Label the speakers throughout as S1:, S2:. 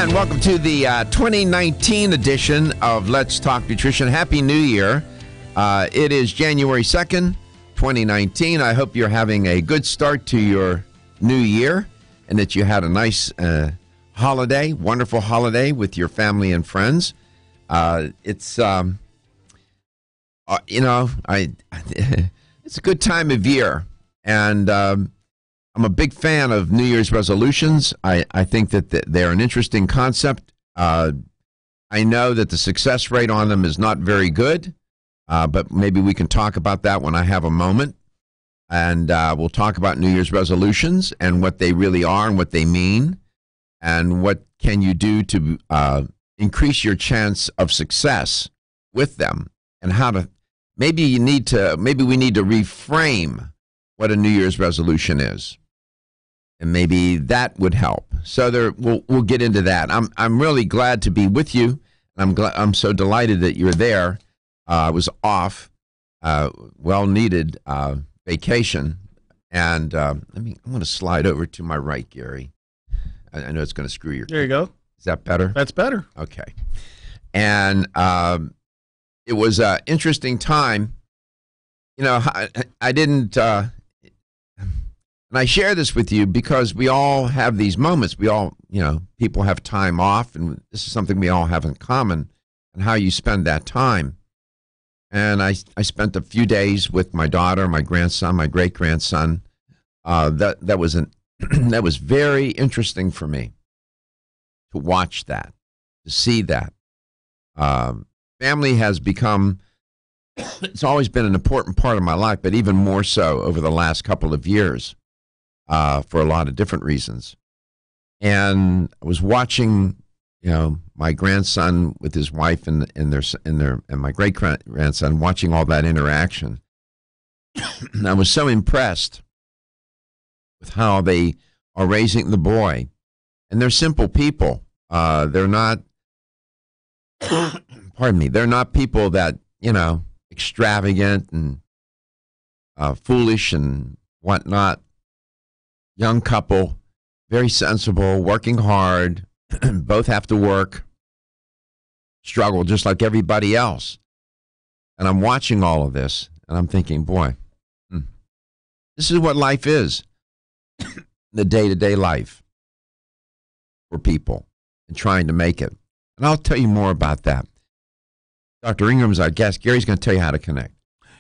S1: And welcome to the 2019 edition of Let's Talk Nutrition. Happy New Year. It is January 2nd, 2019. I hope you're having a good start to your new year and that you had a nice holiday, wonderful holiday with your family and friends. It's a good time of year, and I'm a big fan of New Year's resolutions. I think that they're an interesting concept. I know that the success rate on them is not very good, but maybe we can talk about that when I have a moment. And we'll talk about New Year's resolutions and what they really are and what they mean, and what can you do to increase your chance of success with them, and how to maybe we need to reframe what a New Year's resolution is. And maybe that would help. So we'll get into that. I'm really glad to be with you. I'm so delighted that you're there. I was off, well needed vacation, and I'm going to slide over to my right, Gary. I know it's going to screw your.
S2: There you go.
S1: Is that better?
S2: That's better.
S1: Okay. And it was an interesting time. You know, I didn't. And I share this with you because we all have these moments. We all, people have time off, and this is something we all have in common, and how you spend that time. And I spent a few days with my daughter, my grandson, my great-grandson. That was very interesting for me to watch that, to see that. Family has become, it's always been an important part of my life, but even more so over the last couple of years. For a lot of different reasons. And I was watching, my grandson with his wife and my great grandson, watching all that interaction. And I was so impressed with how they are raising the boy. And they're simple people. They're not, pardon me, they're not people that, extravagant and foolish and whatnot. Young couple, very sensible, working hard, both have to work, struggle just like everybody else. And I'm watching all of this, and I'm thinking, boy, this is what life is, the day-to-day life for people, and trying to make it. And I'll tell you more about that. Dr. Ingram's our guest. Gary's going to tell you how to connect.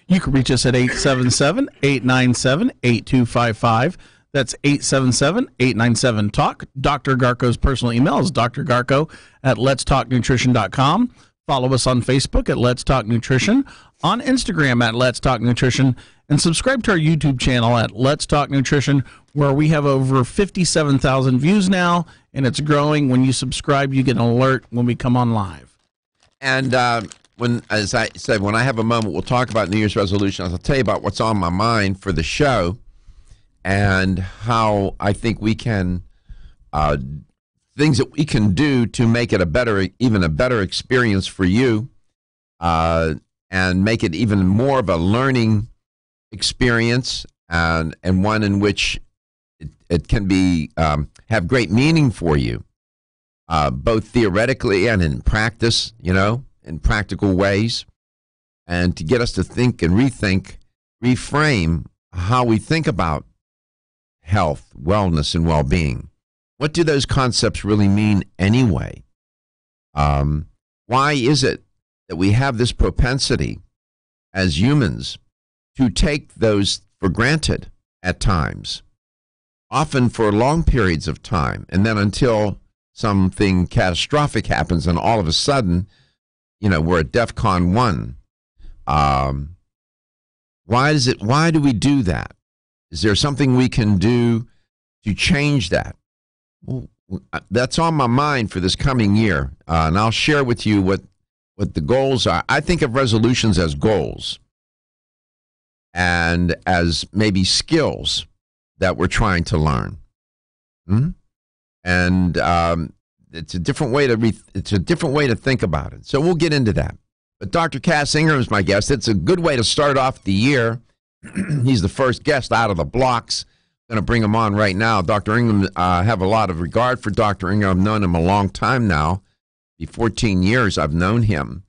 S2: You can reach us at 877-897-8255. That's 877-897-TALK. Dr. Garko's personal email is drgarko@letstalknutrition.com. Follow us on Facebook at Let's Talk Nutrition, on Instagram at Let's Talk Nutrition, and subscribe to our YouTube channel at Let's Talk Nutrition, where we have over 57,000 views now, and it's growing. When you subscribe, you get an alert when we come on live.
S1: And as I said, when I have a moment, we'll talk about New Year's resolutions. I'll tell you about what's on my mind for the show, and how I think we can, things that we can do to make it even a better experience for you, and make it even more of a learning experience, and one in which it can be have great meaning for you, both theoretically and in practice, in practical ways, and to get us to think and rethink, reframe how we think about health, wellness, and well-being. What do those concepts really mean anyway? Why is it that we have this propensity as humans to take those for granted at times, often for long periods of time, and then until something catastrophic happens and all of a sudden, we're at DEFCON 1. Why do we do that? Is there something we can do to change that? Well, that's on my mind for this coming year, and I'll share with you what the goals are. I think of resolutions as goals and as maybe skills that we're trying to learn. And it's a different way to think about it. So we'll get into that. But Dr. Cass Ingram is my guest. It's a good way to start off the year. He's the first guest out of the blocks going to bring him on right now. Dr. Ingram, I have a lot of regard for Dr. Ingram. I've known him a long time now. 14 years I've known him.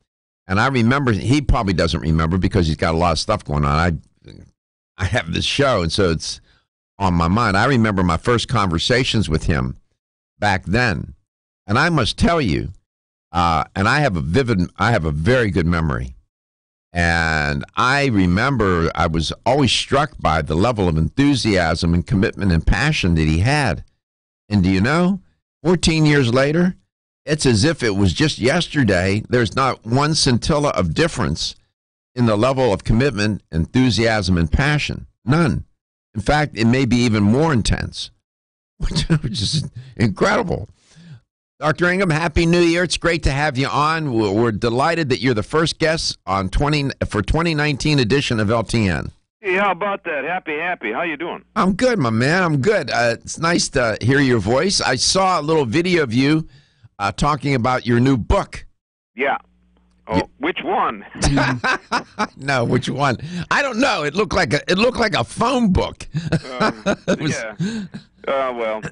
S1: And I remember, he probably doesn't remember because he's got a lot of stuff going on. I have this show, and so it's on my mind. I remember my first conversations with him back then. And I must tell you, and I have a very good memory. And I remember I was always struck by the level of enthusiasm and commitment and passion that he had. And do you know, 14 years later, it's as if it was just yesterday. There's not one scintilla of difference in the level of commitment, enthusiasm, and passion. None. In fact, it may be even more intense, which is incredible. Dr. Ingram, Happy New Year. It's great to have you on. We're delighted that you're the first guest on 2019 edition of LTN.
S3: Hey, how about that? Happy. How you doing?
S1: I'm good, my man. I'm good. It's nice to hear your voice. I saw a little video of you talking about your new book.
S3: Yeah. Oh, which one?
S1: No, which one? I don't know. It looked like a phone book.
S3: Yeah. Well.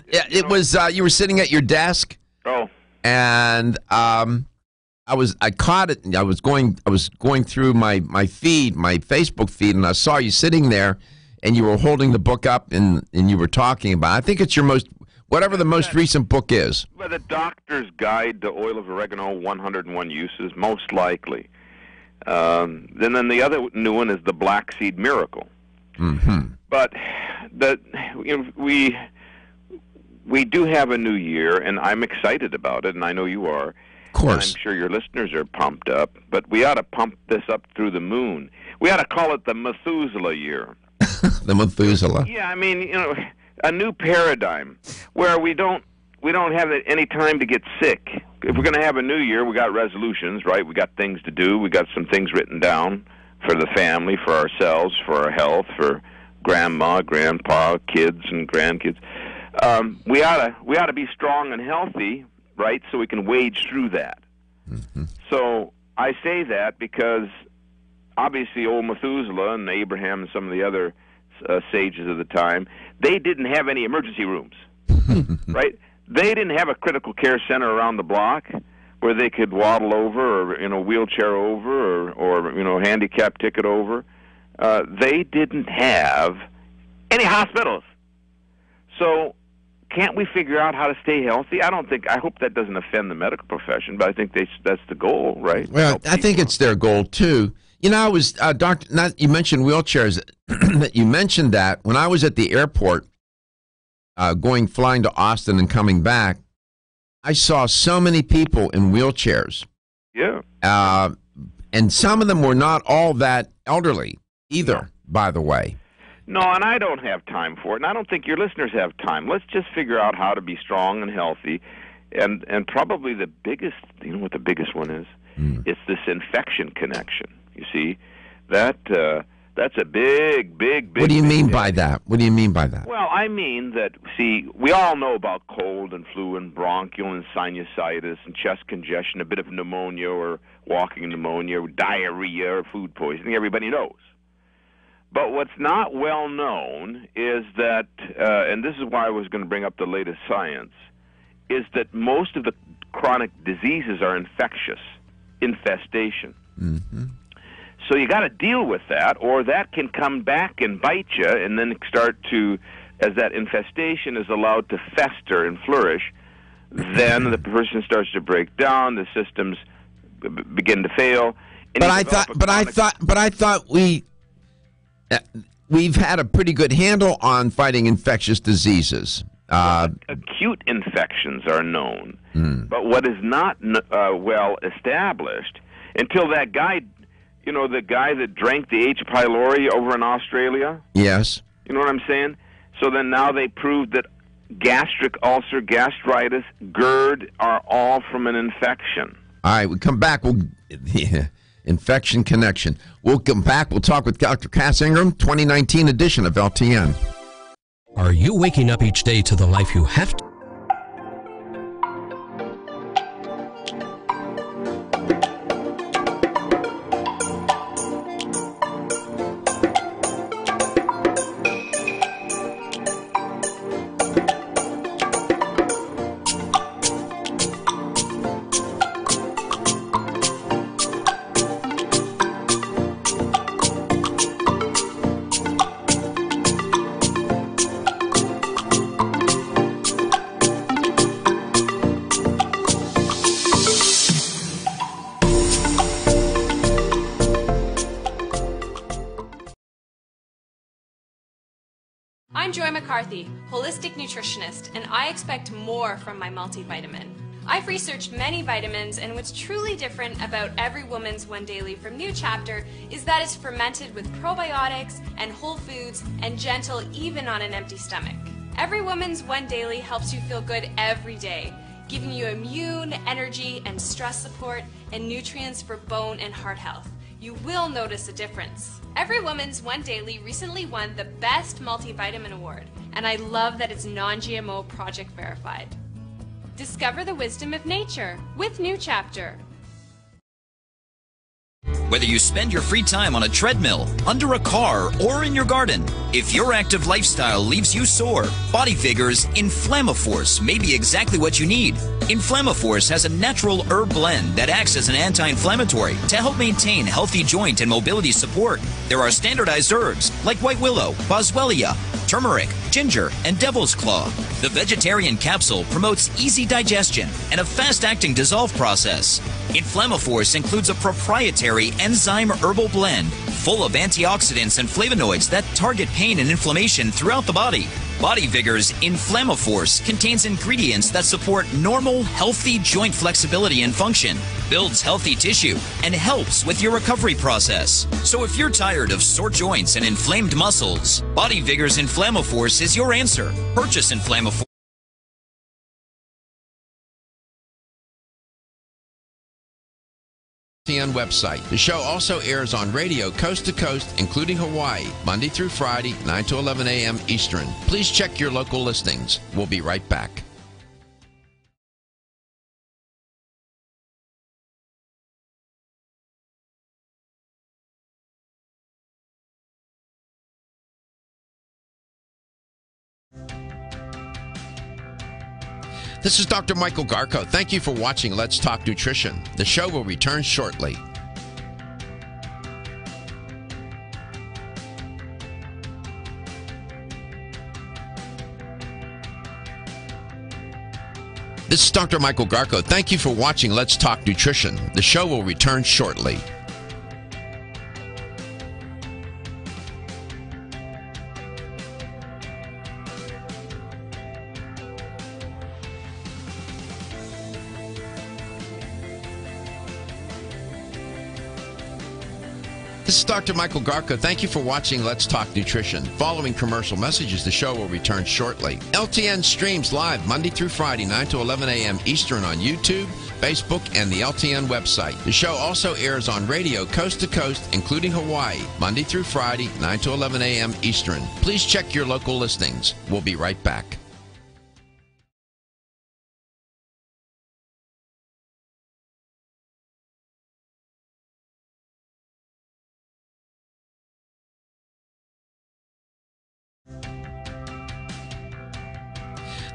S1: Yeah, it was. You were sitting at your desk.
S3: Oh.
S1: And I caught it. I was going through my feed, my Facebook feed, and I saw you sitting there, and you were holding the book up, and you were talking about. I think it's your whatever the most recent book is.
S3: Well, the Doctor's Guide to Oil of Oregano, 101 Uses, most likely. Then the other new one is the Black Seed Miracle.
S1: Mm-hmm.
S3: But we do have a new year, and I'm excited about it, and I know you are.
S1: Of course.
S3: And I'm sure your listeners are pumped up, but we ought to pump this up through the moon. We ought to call it the Methuselah year.
S1: The Methuselah.
S3: Yeah, I mean, a new paradigm where we don't have any time to get sick. If we're going to have a new year, we got resolutions, right? We got things to do. We got some things written down for the family, for ourselves, for our health, for grandma, grandpa, kids, and grandkids. We ought to be strong and healthy, right? So we can wade through that.
S1: Mm-hmm.
S3: So I say that because obviously old Methuselah and Abraham and some of the other sages of the time, they didn't have any emergency rooms, right? They didn't have a critical care center around the block where they could waddle over or in a wheelchair over or handicap ticket over. They didn't have any hospitals. So can't we figure out how to stay healthy? I hope that doesn't offend the medical profession, but I think that's the goal, right?
S1: Well, I think it's their goal too. I was you mentioned wheelchairs. That you mentioned that when I was at the airport, flying to Austin and coming back, I saw so many people in wheelchairs.
S3: Yeah.
S1: And some of them were not all that elderly either, by the way.
S3: No, and I don't have time for it, and I don't think your listeners have time. Let's just figure out how to be strong and healthy, and probably the biggest, what the biggest one is? It's this infection connection. You see, that's a big.
S1: What do you mean by that? What do you mean by that?
S3: Well, I mean that, we all know about cold and flu and bronchial and sinusitis and chest congestion, a bit of pneumonia or walking pneumonia, or diarrhea or food poisoning. Everybody knows. But what's not well known is that, and this is why I was going to bring up the latest science, is that most of the chronic diseases are infectious, infestation.
S1: Mm-hmm.
S3: So you got to deal with that, or that can come back and bite you, and then start to, as that infestation is allowed to fester and flourish, then the person starts to break down, the systems begin to fail.
S1: But I thought we've had a pretty good handle on fighting infectious diseases.
S3: Acute infections are known, but what is not well established until that guy, the guy that drank the H. pylori over in Australia?
S1: Yes.
S3: You know what I'm saying? So then now they proved that gastric ulcer, gastritis, GERD are all from an infection.
S1: All right, we come back. Infection connection. We'll come back. We'll talk with Dr. Cass Ingram, 2019 edition of LTN.
S4: Are you waking up each day to the life you have to?
S5: I'm Joy McCarthy, holistic nutritionist, and I expect more from my multivitamin. I've researched many vitamins, and what's truly different about Every Woman's One Daily from New Chapter is that it's fermented with probiotics and whole foods and gentle even on an empty stomach. Every Woman's One Daily helps you feel good every day, giving you immune, energy, and stress support, and nutrients for bone and heart health. You will notice a difference. Every Woman's One Daily recently won the Best Multivitamin Award, and I love that it's non-GMO project verified. Discover the wisdom of nature with New Chapter.
S6: Whether you spend your free time on a treadmill, under a car, or in your garden, if your active lifestyle leaves you sore, Body Vigor's Inflammaforce may be exactly what you need. Inflammaforce has a natural herb blend that acts as an anti-inflammatory to help maintain healthy joint and mobility support. There are standardized herbs like white willow, boswellia, turmeric, ginger, and devil's claw. The vegetarian capsule promotes easy digestion and a fast-acting dissolve process. Inflammaforce includes a proprietary enzyme herbal blend full of antioxidants and flavonoids that target pain and inflammation throughout the body. Body Vigor's Inflammaforce contains ingredients that support normal, healthy joint flexibility and function, builds healthy tissue, and helps with your recovery process. So if you're tired of sore joints and inflamed muscles, Body Vigor's Inflammaforce is your answer. Purchase Inflammaforce.
S1: Website. The show also airs on radio coast to coast, including Hawaii, Monday through Friday, 9 to 11 a.m. Eastern. Please check your local listings. We'll be right back. This is Dr. Michael Garko. Thank you for watching Let's Talk Nutrition. The show will return shortly. This is Dr. Michael Garko. Thank you for watching Let's Talk Nutrition. The show will return shortly. This is Dr. Michael Garko. Thank you for watching Let's Talk Nutrition. Following commercial messages, the show will return shortly. LTN streams live Monday through Friday, 9 to 11 a.m. Eastern on YouTube, Facebook, and the LTN website. The show also airs on radio coast to coast, including Hawaii, Monday through Friday, 9 to 11 a.m. Eastern. Please check your local listings. We'll be right back.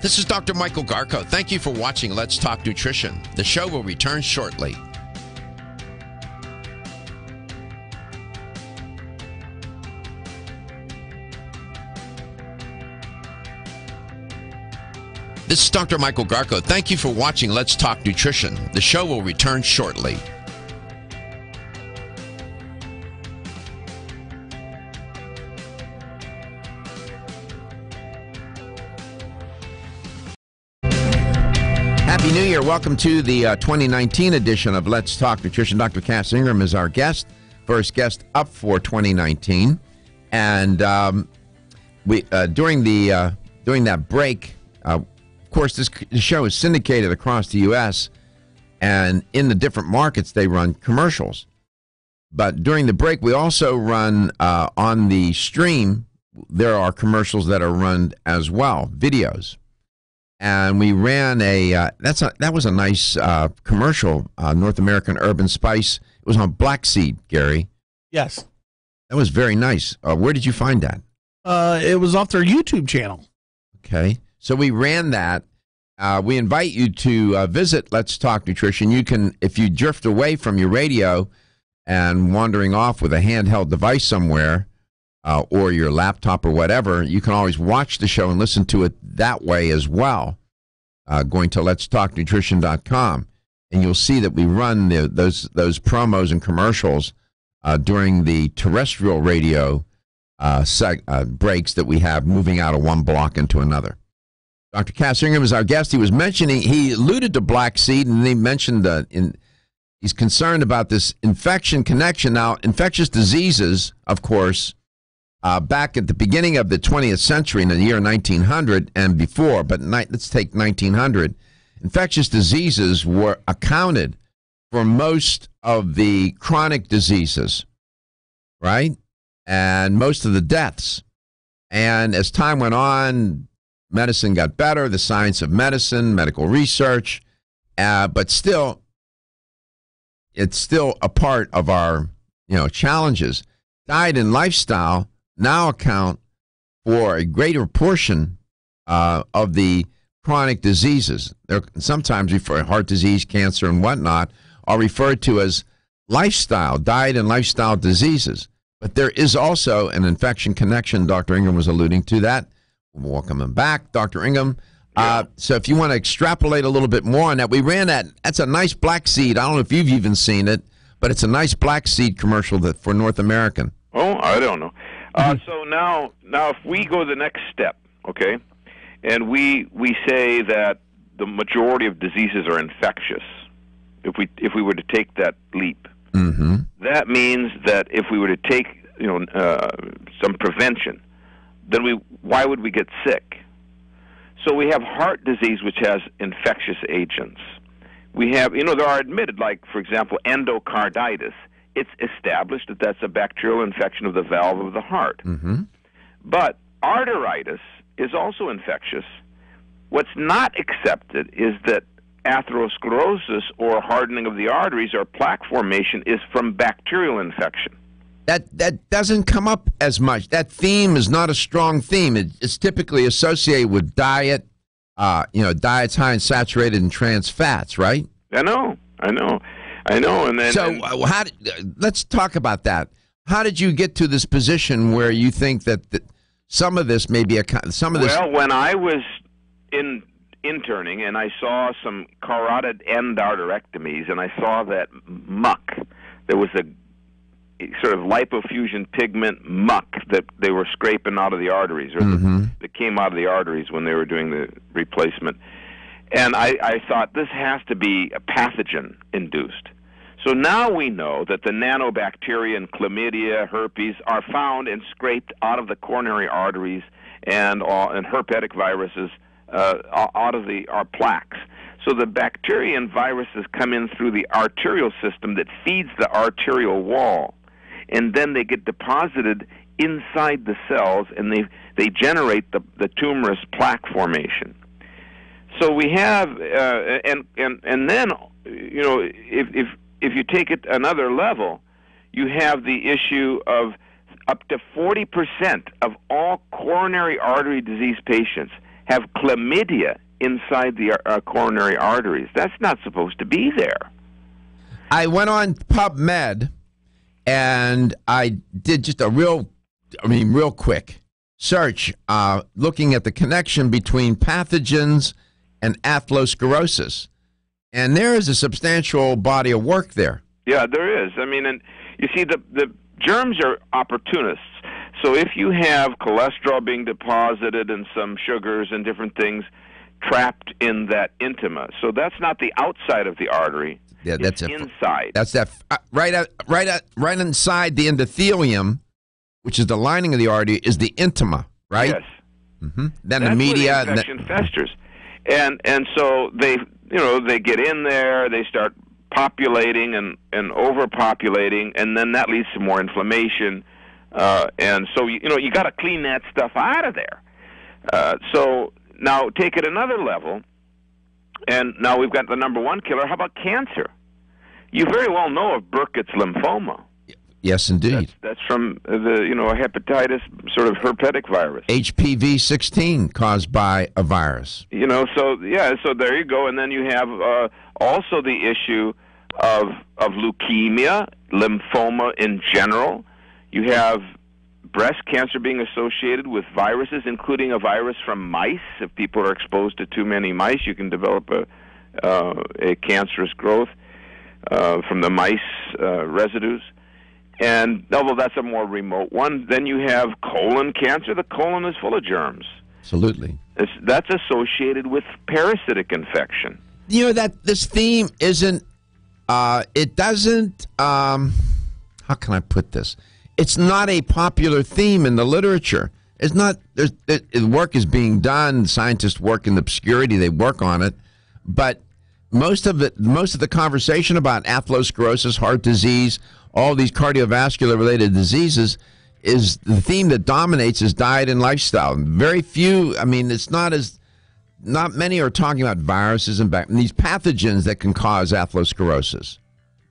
S1: This is Dr. Michael Garko. Thank you for watching Let's Talk Nutrition. The show will return shortly. This is Dr. Michael Garko. Thank you for watching Let's Talk Nutrition. The show will return shortly. Happy New Year. Welcome to the 2019 edition of Let's Talk Nutrition. Dr. Cass Ingram is our guest, first guest up for 2019. And during that break, of course, this show is syndicated across the U.S., and in the different markets, they run commercials. But during the break, we also run on the stream, there are commercials that are run as well, videos. And we ran that was a nice commercial, North American Urban Spice. It was on Black Seed, Gary.
S2: Yes.
S1: That was very nice. Where did you find that?
S2: It was off their YouTube channel.
S1: Okay. So we ran that. We invite you to visit Let's Talk Nutrition. You can, if you drift away from your radio and wandering off with a handheld device somewhere, or your laptop or whatever, you can always watch the show and listen to it that way as well, going to letstalknutrition.com. And you'll see that we run those promos and commercials during the terrestrial radio breaks that we have moving out of one block into another. Dr. Cass Ingram is our guest. He alluded to black seed, and he mentioned he's concerned about this infection connection. Now, infectious diseases, of course, back at the beginning of the 20th century, in the year 1900 and before, but let's take 1900, infectious diseases were accounted for most of the chronic diseases, right? And most of the deaths. And as time went on, medicine got better, the science of medicine, medical research, but still, it's still a part of our, challenges. Diet and lifestyle now account for a greater portion of the chronic diseases. They're sometimes heart disease, cancer, and whatnot are referred to as diet and lifestyle diseases. But there is also an infection connection. Dr. Ingram was alluding to that. Welcome him back, Dr. Ingram. So if you want to extrapolate a little bit more on that, we ran that's a nice black seed. I don't know if you've even seen it, but it's a nice black seed commercial for North American.
S3: Oh, I don't know. So now if we go the next step, okay, and we say that the majority of diseases are infectious, if we were to take that leap,
S1: mm-hmm.
S3: that means that if we were to take some prevention, then why would we get sick? So we have heart disease, which has infectious agents. We have, there are admitted, like, for example, endocarditis. It's established that that's a bacterial infection of the valve of the heart.
S1: Mm-hmm.
S3: But arteritis is also infectious. What's not accepted is that atherosclerosis, or hardening of the arteries, or plaque formation, is from bacterial infection.
S1: That doesn't come up as much. That theme is not a strong theme. It's typically associated with diet, diets high in saturated and trans fats, right?
S3: I know. And then,
S1: let's talk about that. How did you get to this position where you think that some of this may be
S3: Well, when I was interning and I saw some carotid endarterectomies, and I saw that muck, there was a sort of lipofusion pigment muck that they were scraping out of the arteries, or that came out of the arteries when they were doing the replacement. And I thought, this has to be a pathogen-induced. So now we know that the nanobacteria and chlamydia, herpes, are found and scraped out of the coronary arteries, and herpetic viruses out of our plaques. So the bacteria and viruses come in through the arterial system that feeds the arterial wall, and then they get deposited inside the cells, and they generate the tumorous plaque formation. So we have, and then, if you take it another level, you have the issue of up to 40% of all coronary artery disease patients have chlamydia inside the coronary arteries. That's not supposed to be there.
S1: I went on PubMed, and I did just a real quick search, looking at the connection between pathogens and atherosclerosis. And there is a substantial body of work there.
S3: Yeah, there is. And you see, the germs are opportunists. So if you have cholesterol being deposited and some sugars and different things trapped in that intima, so that's not the outside of the artery. Yeah, that's inside.
S1: That's right inside the endothelium, which is the lining of the artery, is the intima, right?
S3: Yes.
S1: Mm-hmm. Then
S3: that's
S1: the media,
S3: where the infection festers, and so they get in there, they start populating and overpopulating, and then that leads to more inflammation, and so you got to clean that stuff out of there. So now take it another level, and now we've got the number one killer. How about cancer? You very well know of Burkitt's lymphoma.
S1: Yes, indeed.
S3: That's from the hepatitis, sort of herpetic virus.
S1: HPV-16 caused by a virus.
S3: So there you go. And then you have also the issue of leukemia, lymphoma in general. You have breast cancer being associated with viruses, including a virus from mice. If people are exposed to too many mice, you can develop a cancerous growth from the mice residues. And although that's a more remote one, then you have colon cancer. The colon is full of germs.
S1: Absolutely.
S3: That's associated with parasitic infection.
S1: You know that this theme isn't. It doesn't. How can I put this? It's not a popular theme in the literature. It's not. Work is being done. Scientists work in the obscurity. They work on it, but most of the conversation about atherosclerosis, heart disease, all these cardiovascular related diseases, is the theme that dominates is diet and lifestyle. Very few. I mean, not many are talking about viruses and these pathogens that can cause atherosclerosis,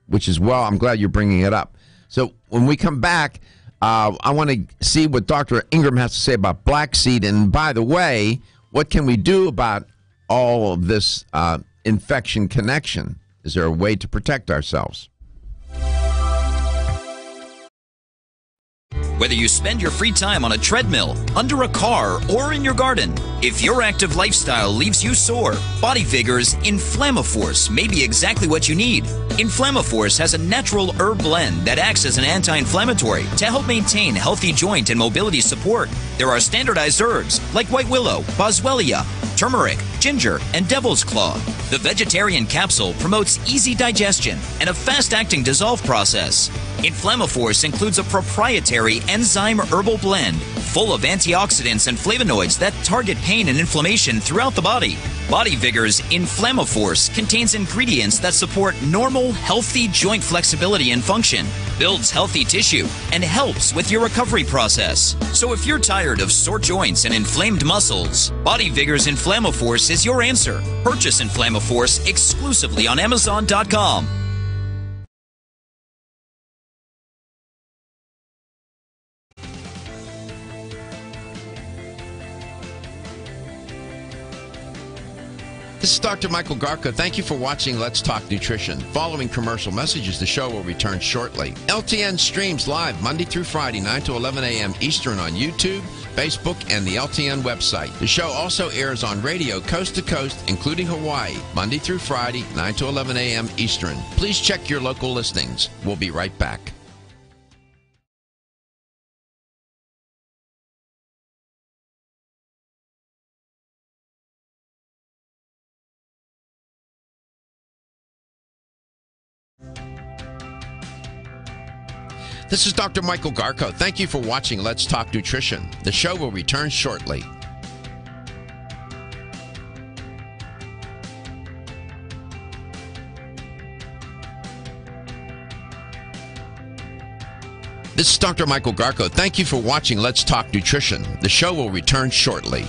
S1: which is, well, I'm glad you're bringing it up. So when we come back, I want to see what Dr. Ingram has to say about black seed. And by the way, what can we do about all of this infection connection? Is there a way to protect ourselves?
S6: Whether you spend your free time on a treadmill, under a car, or in your garden, if your active lifestyle leaves you sore, Body Vigor's Inflammaforce may be exactly what you need. Inflammaforce has a natural herb blend that acts as an anti-inflammatory to help maintain healthy joint and mobility support. There are standardized herbs like white willow, boswellia, turmeric, ginger, and devil's claw. The vegetarian capsule promotes easy digestion and a fast-acting dissolve process. Inflammaforce includes a proprietary enzyme herbal blend full of antioxidants and flavonoids that target pain and inflammation throughout the body. Body Vigor's Inflammaforce contains ingredients that support normal, healthy joint flexibility and function, builds healthy tissue, and helps with your recovery process. So if you're tired of sore joints and inflamed muscles, Body Vigor's Inflammaforce is your answer. Purchase Inflammaforce exclusively on Amazon.com.
S1: This is Dr. Michael Garko. Thank you for watching Let's Talk Nutrition. Following commercial messages, the show will return shortly. LTN streams live Monday through Friday, 9 to 11 a.m. Eastern on YouTube, Facebook, and the LTN website. The show also airs on radio coast to coast, including Hawaii, Monday through Friday, 9 to 11 a.m. Eastern. Please check your local listings. We'll be right back. This is Dr. Michael Garko. Thank you for watching Let's Talk Nutrition. The show will return shortly. This is Dr. Michael Garko. Thank you for watching Let's Talk Nutrition. The show will return shortly.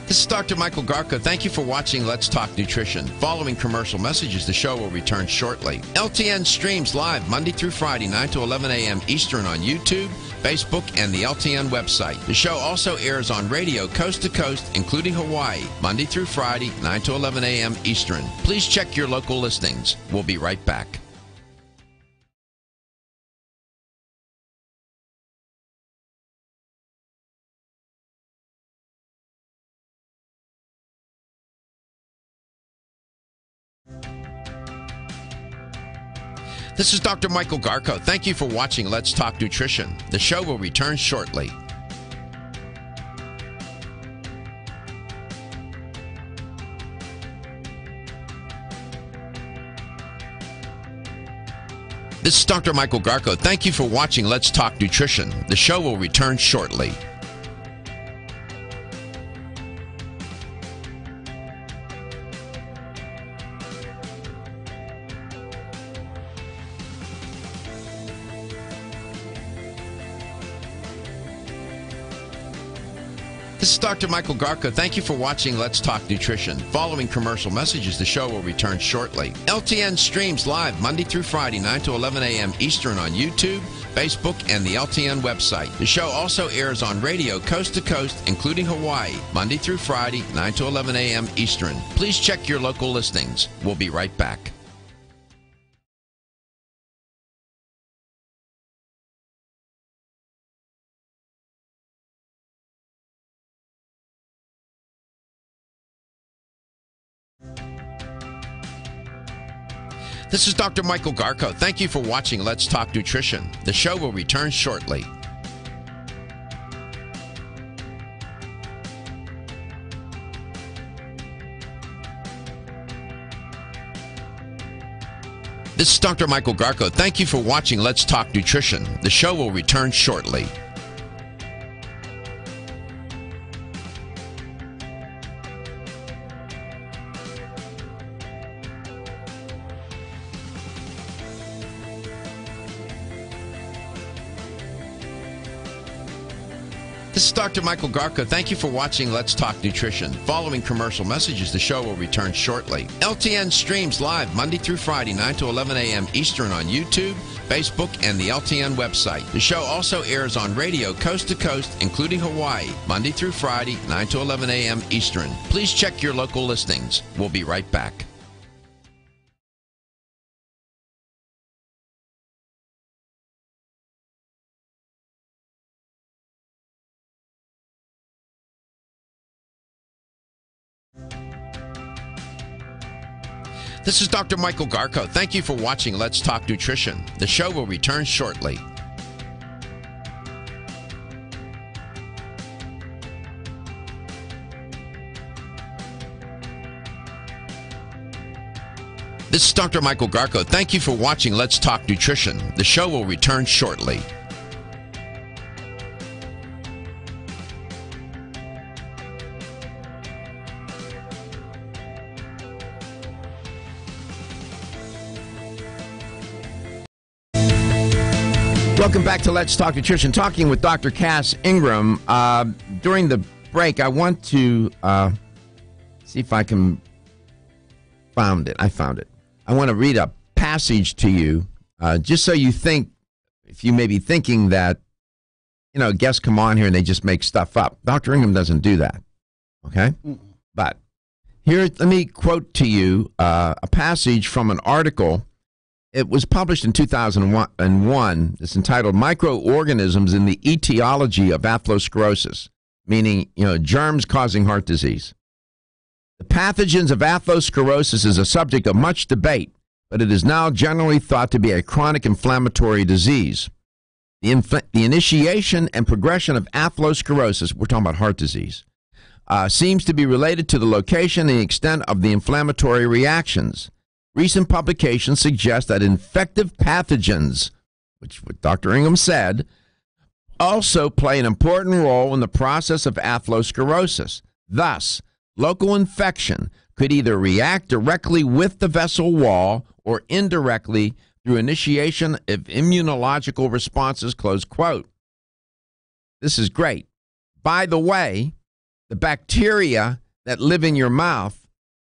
S1: This is Dr. Michael Garko. Thank you for watching Let's Talk Nutrition. Following commercial messages, the show will return shortly. LTN streams live Monday through Friday, 9 to 11 a.m. Eastern on YouTube, Facebook, and the LTN website. The show also airs on radio coast to coast, including Hawaii, Monday through Friday, 9 to 11 a.m. Eastern. Please check your local listings. We'll be right back. This is Dr. Michael Garko. Thank you for watching Let's Talk Nutrition. The show will return shortly. This is Dr. Michael Garko. Thank you for watching Let's Talk Nutrition. The show will return shortly. This is Dr. Michael Garko. Thank you for watching Let's Talk Nutrition. Following commercial messages, the show will return shortly. LTN streams live Monday through Friday, 9 to 11 a.m. Eastern on YouTube, Facebook, and the LTN website. The show also airs on radio coast to coast, including Hawaii, Monday through Friday, 9 to 11 a.m. Eastern. Please check your local listings. We'll be right back. This is Dr. Michael Garko. Thank you for watching Let's Talk Nutrition. The show will return shortly. This is Dr. Michael Garko. Thank you for watching Let's Talk Nutrition. The show will return shortly. This is Dr. Michael Garko. Thank you for watching Let's Talk Nutrition. Following commercial messages, the show will return shortly. LTN streams live Monday through Friday, 9 to 11 a.m. Eastern on YouTube, Facebook, and the LTN website. The show also airs on radio coast to coast, including Hawaii, Monday through Friday, 9 to 11 a.m. Eastern. Please check your local listings. We'll be right back. This is Dr. Michael Garko. Thank you for watching Let's Talk Nutrition. The show will return shortly. This is Dr. Michael Garko. Thank you for watching Let's Talk Nutrition. The show will return shortly. Welcome back to Let's Talk Nutrition, talking with Dr. Cass Ingram. During the break, I want to see if I can found it. I found it. I want to read a passage to you, just so you think, if you may be thinking that, guests come on here and they just make stuff up. Dr. Ingram doesn't do that, okay? But here, let me quote to you a passage from an article. It was published in 2001. It's entitled Microorganisms in the Etiology of Atherosclerosis, meaning, germs causing heart disease. The pathogens of atherosclerosis is a subject of much debate, but it is now generally thought to be a chronic inflammatory disease. The initiation and progression of atherosclerosis, we're talking about heart disease, seems to be related to the location and the extent of the inflammatory reactions. Recent publications suggest that infective pathogens, which what Dr. Ingram said, also play an important role in the process of atherosclerosis. Thus, local infection could either react directly with the vessel wall or indirectly through initiation of immunological responses, close quote. This is great. By the way, the bacteria that live in your mouth,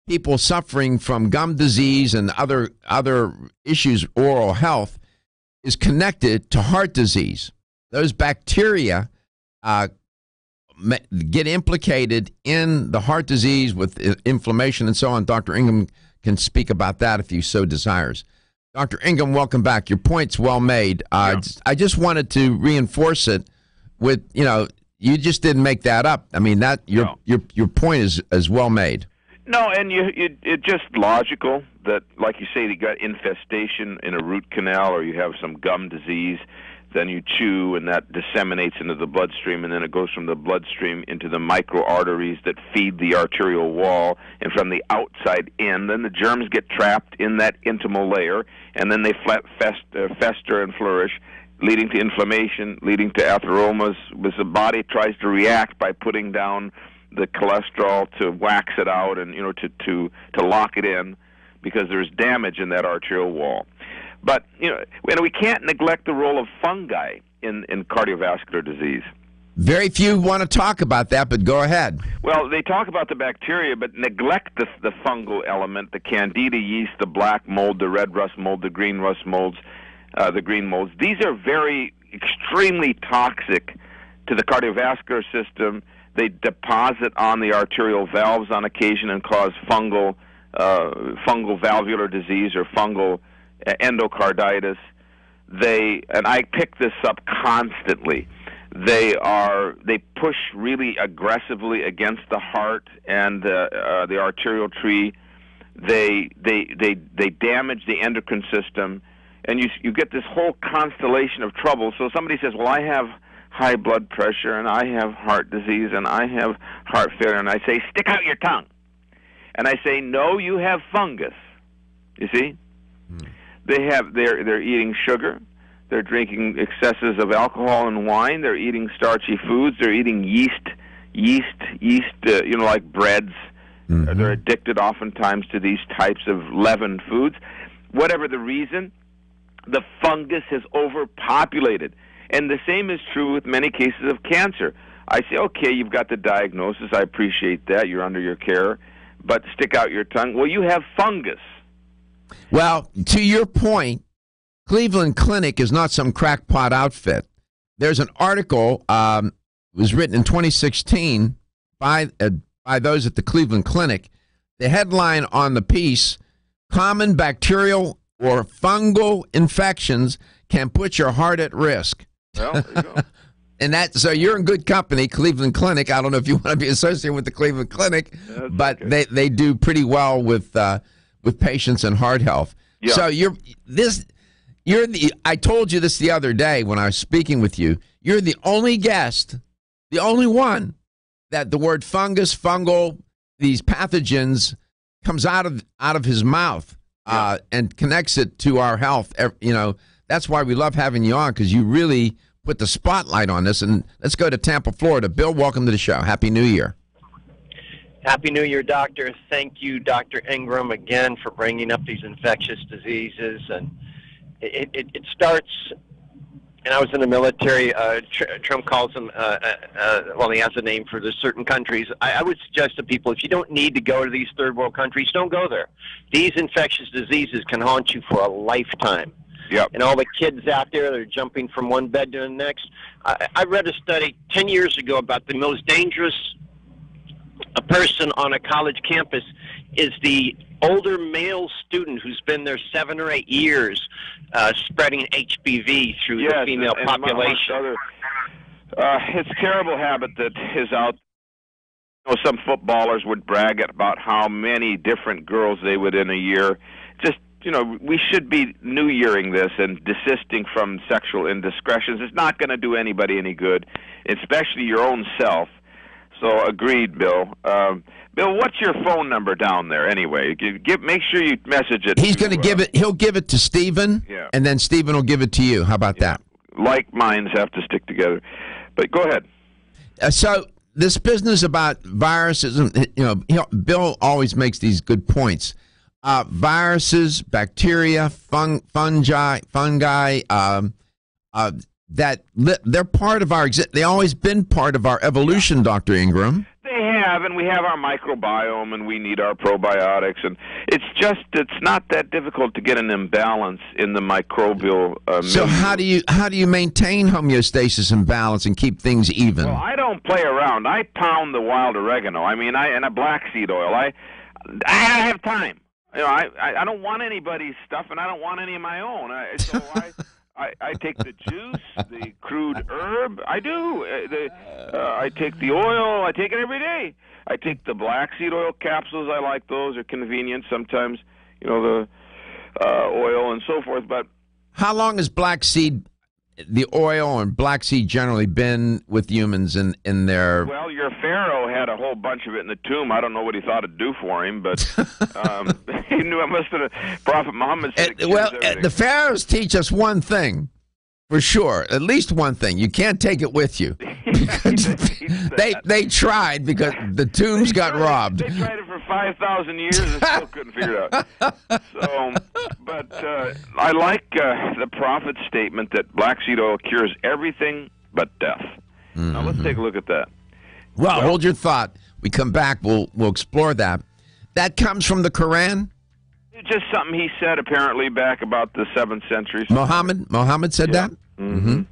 S1: people suffering from gum disease and other issues, oral health, is connected to heart disease. Those bacteria get implicated in the heart disease with inflammation and so on. Dr. Ingram can speak about that if he so desires. Dr. Ingram, welcome back. Your point's well made. I just wanted to reinforce it with, you just didn't make that up. I mean, your point is well made.
S3: No, and it's just logical that, like you say, you got infestation in a root canal, or you have some gum disease, then you chew, and that disseminates into the bloodstream, and then it goes from the bloodstream into the microarteries that feed the arterial wall, and from the outside in, then the germs get trapped in that intimal layer, and then they fester and flourish, leading to inflammation, leading to atheromas, because the body tries to react by putting down the cholesterol to wax it out and to lock it in, because there's damage in that arterial wall. But we can't neglect the role of fungi in cardiovascular disease.
S1: Very few want to talk about that, but go ahead.
S3: Well, they talk about the bacteria, but neglect the fungal element, the candida yeast, the black mold, the red rust mold, the green rust molds, the green molds. These are extremely toxic to the cardiovascular system. They deposit on the arterial valves on occasion and cause fungal valvular disease or fungal endocarditis. And I pick this up constantly. They push really aggressively against the heart and the arterial tree They damage the endocrine system, and you get this whole constellation of trouble. So somebody says, well, I have high blood pressure, and I have heart disease, and I have heart failure, and I say, stick out your tongue. And I say, no, you have fungus. You see? They're eating sugar. They're drinking excesses of alcohol and wine. They're eating starchy foods. They're eating yeast, like breads. Mm-hmm. They're addicted oftentimes to these types of leavened foods. Whatever the reason, the fungus has overpopulated. And the same is true with many cases of cancer. I say, okay, you've got the diagnosis. I appreciate that. You're under your care. But stick out your tongue. Well, you have fungus.
S1: Well, to your point, Cleveland Clinic is not some crackpot outfit. There's an article was written in 2016 by those at the Cleveland Clinic. The headline on the piece, common bacterial or fungal infections can put your heart at risk.
S3: Well, there you go.
S1: And so you're in good company, Cleveland Clinic. I don't know if you want to be associated with the Cleveland Clinic, but okay. they do pretty well with patients and heart health. Yeah. So I told you this the other day when I was speaking with you. You're the only guest, the only one that the word fungus, fungal, these pathogens comes out of his mouth and connects it to our health. That's why we love having you on, because you really put the spotlight on this. And let's go to Tampa, Florida. Bill, welcome to the show. Happy New Year.
S7: Happy New Year, Doctor. Thank you, Dr. Ingram, again for bringing up these infectious diseases. And it starts, and I was in the military, Trump calls them, he has a name for the certain countries. I would suggest to people, if you don't need to go to these third world countries, don't go there. These infectious diseases can haunt you for a lifetime.
S3: Yep.
S7: And all the kids out there, they're jumping from one bed to the next. I read a study 10 years ago about the most dangerous person on a college campus is the older male student who's been there 7 or 8 years, spreading HPV through the female population.
S3: It's a terrible habit that is out. Some footballers would brag about how many different girls they would in a year. Just, we should be New Yearing this and desisting from sexual indiscretions. It's not going to do anybody any good, especially your own self. So agreed, Bill. Bill, what's your phone number down there anyway? Make sure you message it.
S1: He's going to give it. He'll give it to Stephen, and then Stephen will give it to you. How about that?
S3: Like minds have to stick together. But go ahead.
S1: So this business about viruses, Bill always makes these good points. Viruses, bacteria, fungi, that they're part of our they always been part of our evolution, Dr. Ingram.
S3: They have, and we have our microbiome, and we need our probiotics, and it's not that difficult to get an imbalance in the microbial
S1: So how do you maintain homeostasis and balance and keep things even?
S3: Well, I don't play around. I pound the wild oregano. And a black seed oil. I have time. I don't want anybody's stuff, and I don't want any of my own. I take the juice, the crude herb. I do. I take the oil. I take it every day. I take the black seed oil capsules. I like those. They're convenient sometimes, the oil and so forth. But
S1: how long has the oil and black seed generally been with humans in their...
S3: Well, your pharaoh had a whole bunch of it in the tomb. I don't know what he thought it'd do for him, but he knew it must have... Prophet Muhammad said
S1: the pharaohs teach us one thing, for sure, at least one thing. You can't take it with you. They tried because the tombs got robbed.
S3: They tried it for 5,000 years and still couldn't figure it out. But I like the prophet's statement that black seed oil cures everything but death. Mm-hmm. Now let's take a look at that.
S1: Well, hold your thought. We come back, we'll explore that. That comes from the Quran?
S3: Just something he said apparently back about the 7th century.
S1: Muhammad said that? Mm-hmm.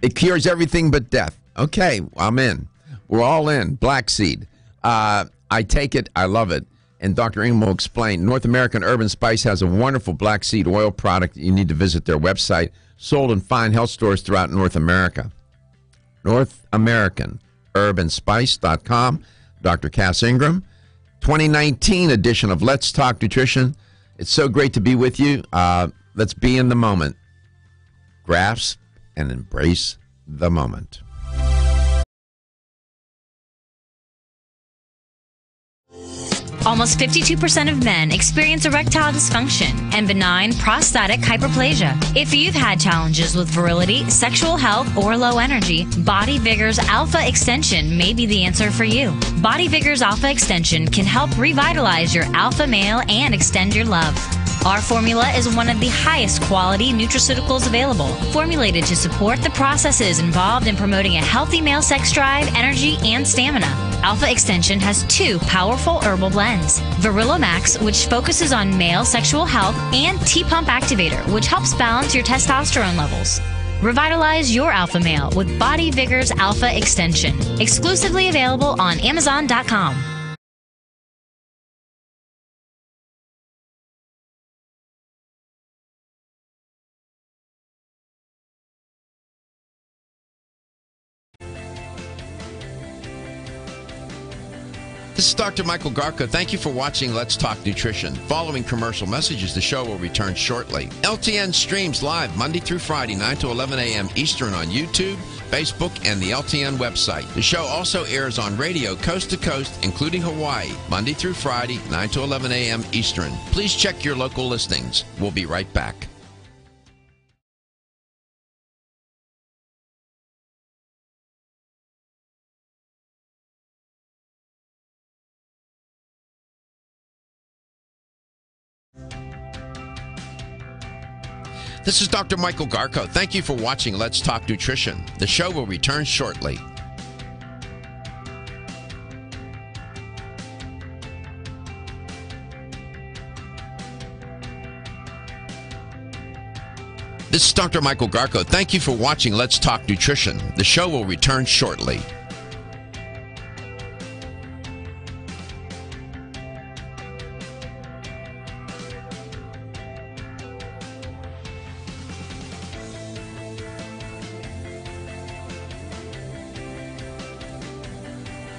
S1: It cures everything but death. Okay, I'm in. We're all in. Black seed. I take it. I love it. And Dr. Ingram will explain. North American Urban Spice has a wonderful black seed oil product. You need to visit their website. Sold in fine health stores throughout North America. North American Urban Spice.com. Dr. Cass Ingram. 2019 edition of Let's Talk Nutrition. It's so great to be with you. Let's be in the moment. Grasp and embrace the moment.
S8: Almost 52% of men experience erectile dysfunction and benign prostatic hyperplasia. If you've had challenges with virility, sexual health, or low energy, Body Vigor's Alpha Extension may be the answer for you. Body Vigor's Alpha Extension can help revitalize your alpha male and extend your love. Our formula is one of the highest quality nutraceuticals available, formulated to support the processes involved in promoting a healthy male sex drive, energy, and stamina. Alpha Extension has 2 powerful herbal blends, Virilla Max, which focuses on male sexual health, and T-Pump Activator, which helps balance your testosterone levels. Revitalize your alpha male with Body Vigor's Alpha Extension, exclusively available on Amazon.com.
S1: This is Dr. Michael Garko. Thank you for watching Let's Talk Nutrition. Following commercial messages, the show will return shortly. LTN streams live Monday through Friday, 9 to 11 a.m. Eastern on YouTube, Facebook, and the LTN website. The show also airs on radio coast to coast, including Hawaii, Monday through Friday, 9 to 11 a.m. Eastern. Please check your local listings. We'll be right back. This is Dr. Michael Garko. Thank you for watching Let's Talk Nutrition. The show will return shortly. This is Dr. Michael Garko. Thank you for watching Let's Talk Nutrition. The show will return shortly.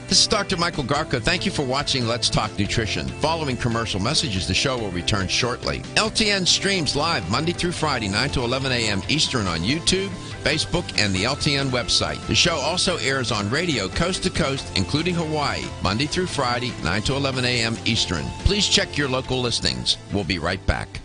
S1: This is Dr. Michael Garko. Thank you for watching Let's Talk Nutrition. Following commercial messages, the show will return shortly. LTN streams live Monday through Friday, 9 to 11 a.m. Eastern on YouTube, Facebook, and the LTN website. The show also airs on radio coast to coast, including Hawaii, Monday through Friday, 9 to 11 a.m. Eastern. Please check your local listings. We'll be right back.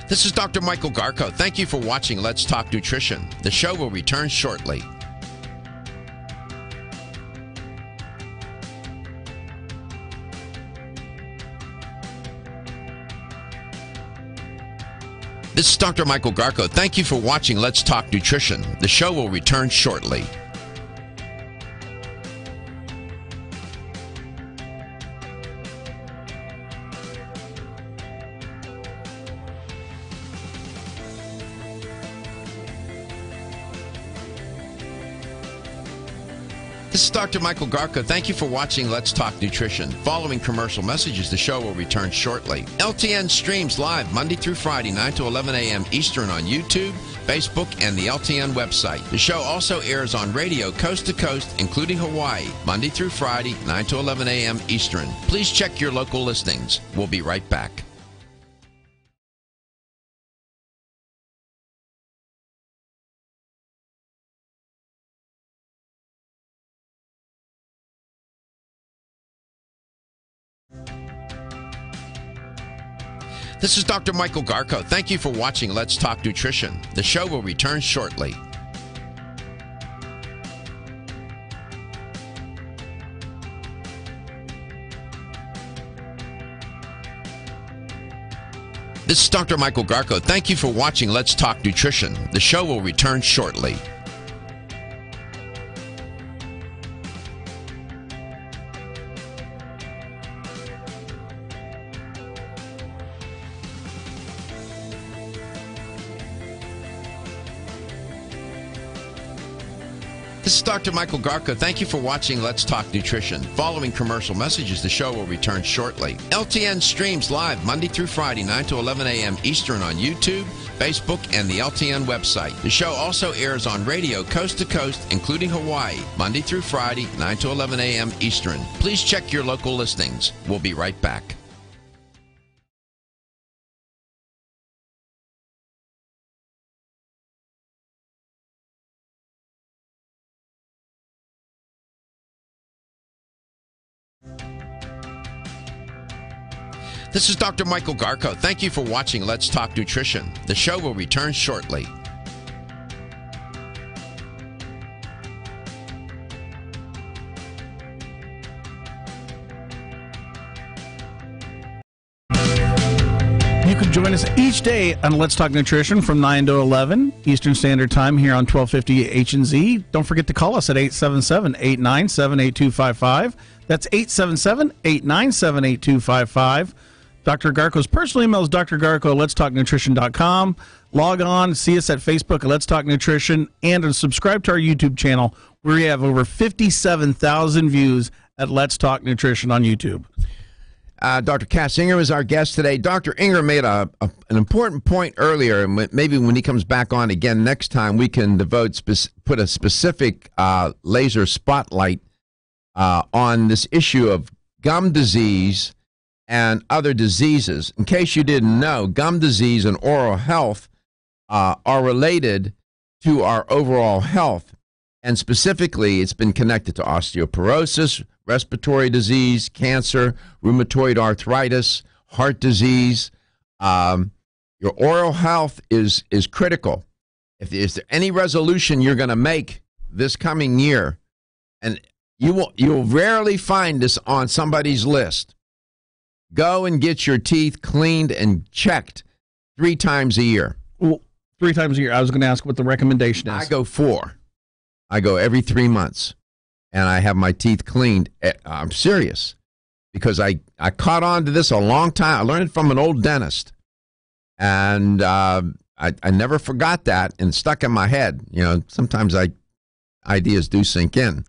S1: This is Dr. Michael Garko. Thank you for watching Let's Talk Nutrition. The show will return shortly. This is Dr. Michael Garko. Thank you for watching Let's Talk Nutrition. The show will return shortly. This is Dr. Michael Garko. Thank you for watching Let's Talk Nutrition. Following commercial messages, the show will return shortly. LTN streams live Monday through Friday, 9 to 11 a.m. Eastern on YouTube, Facebook, and the LTN website. The show also airs on radio coast to coast, including Hawaii, Monday through Friday, 9 to 11 a.m. Eastern. Please check your local listings. We'll be right back. This is Dr. Michael Garko. Thank you for watching Let's Talk Nutrition. The show will return shortly. This is Dr. Michael Garko. Thank you for watching Let's Talk Nutrition. The show will return shortly. This is Dr. Michael Garko. Thank you for watching Let's Talk Nutrition. Following commercial messages, the show will return shortly. LTN streams live Monday through Friday, 9 to 11 a.m. Eastern on YouTube, Facebook, and the LTN website. The show also airs on radio coast to coast, including Hawaii, Monday through Friday, 9 to 11 a.m. Eastern. Please check your local listings. We'll be right back. This is Dr. Michael Garko. Thank you for watching Let's Talk Nutrition. The show will return shortly.
S2: You can join us each day on Let's Talk Nutrition from 9 to 11 Eastern Standard Time here on 1250 H&Z. Don't forget to call us at 877-897-8255. That's 877-897-8255. Dr. Garko's personal email is drgarko@letstalknutrition.com. Log on, see us at Facebook at Let's Talk Nutrition, and subscribe to our YouTube channel where we have over 57,000 views at Let's Talk Nutrition on YouTube.
S1: Dr. Cass Ingram is our guest today. Dr. Ingram made an important point earlier, and maybe when he comes back on again next time, we can put a specific laser spotlight on this issue of gum disease and other diseases. In case you didn't know, gum disease and oral health are related to our overall health. And specifically, it's been connected to osteoporosis, respiratory disease, cancer, rheumatoid arthritis, heart disease. Your oral health is critical. Is there any resolution you're going to make this coming year, and you'll rarely find this on somebody's list, go and get your teeth cleaned and checked 3 times a year.
S2: Well, 3 times a year. I was going to ask what the recommendation is.
S1: I go 4. I go every 3 months, and I have my teeth cleaned. I'm serious, because I caught on to this a long time. I learned it from an old dentist, and I never forgot that, and it stuck in my head. You know, sometimes ideas do sink in.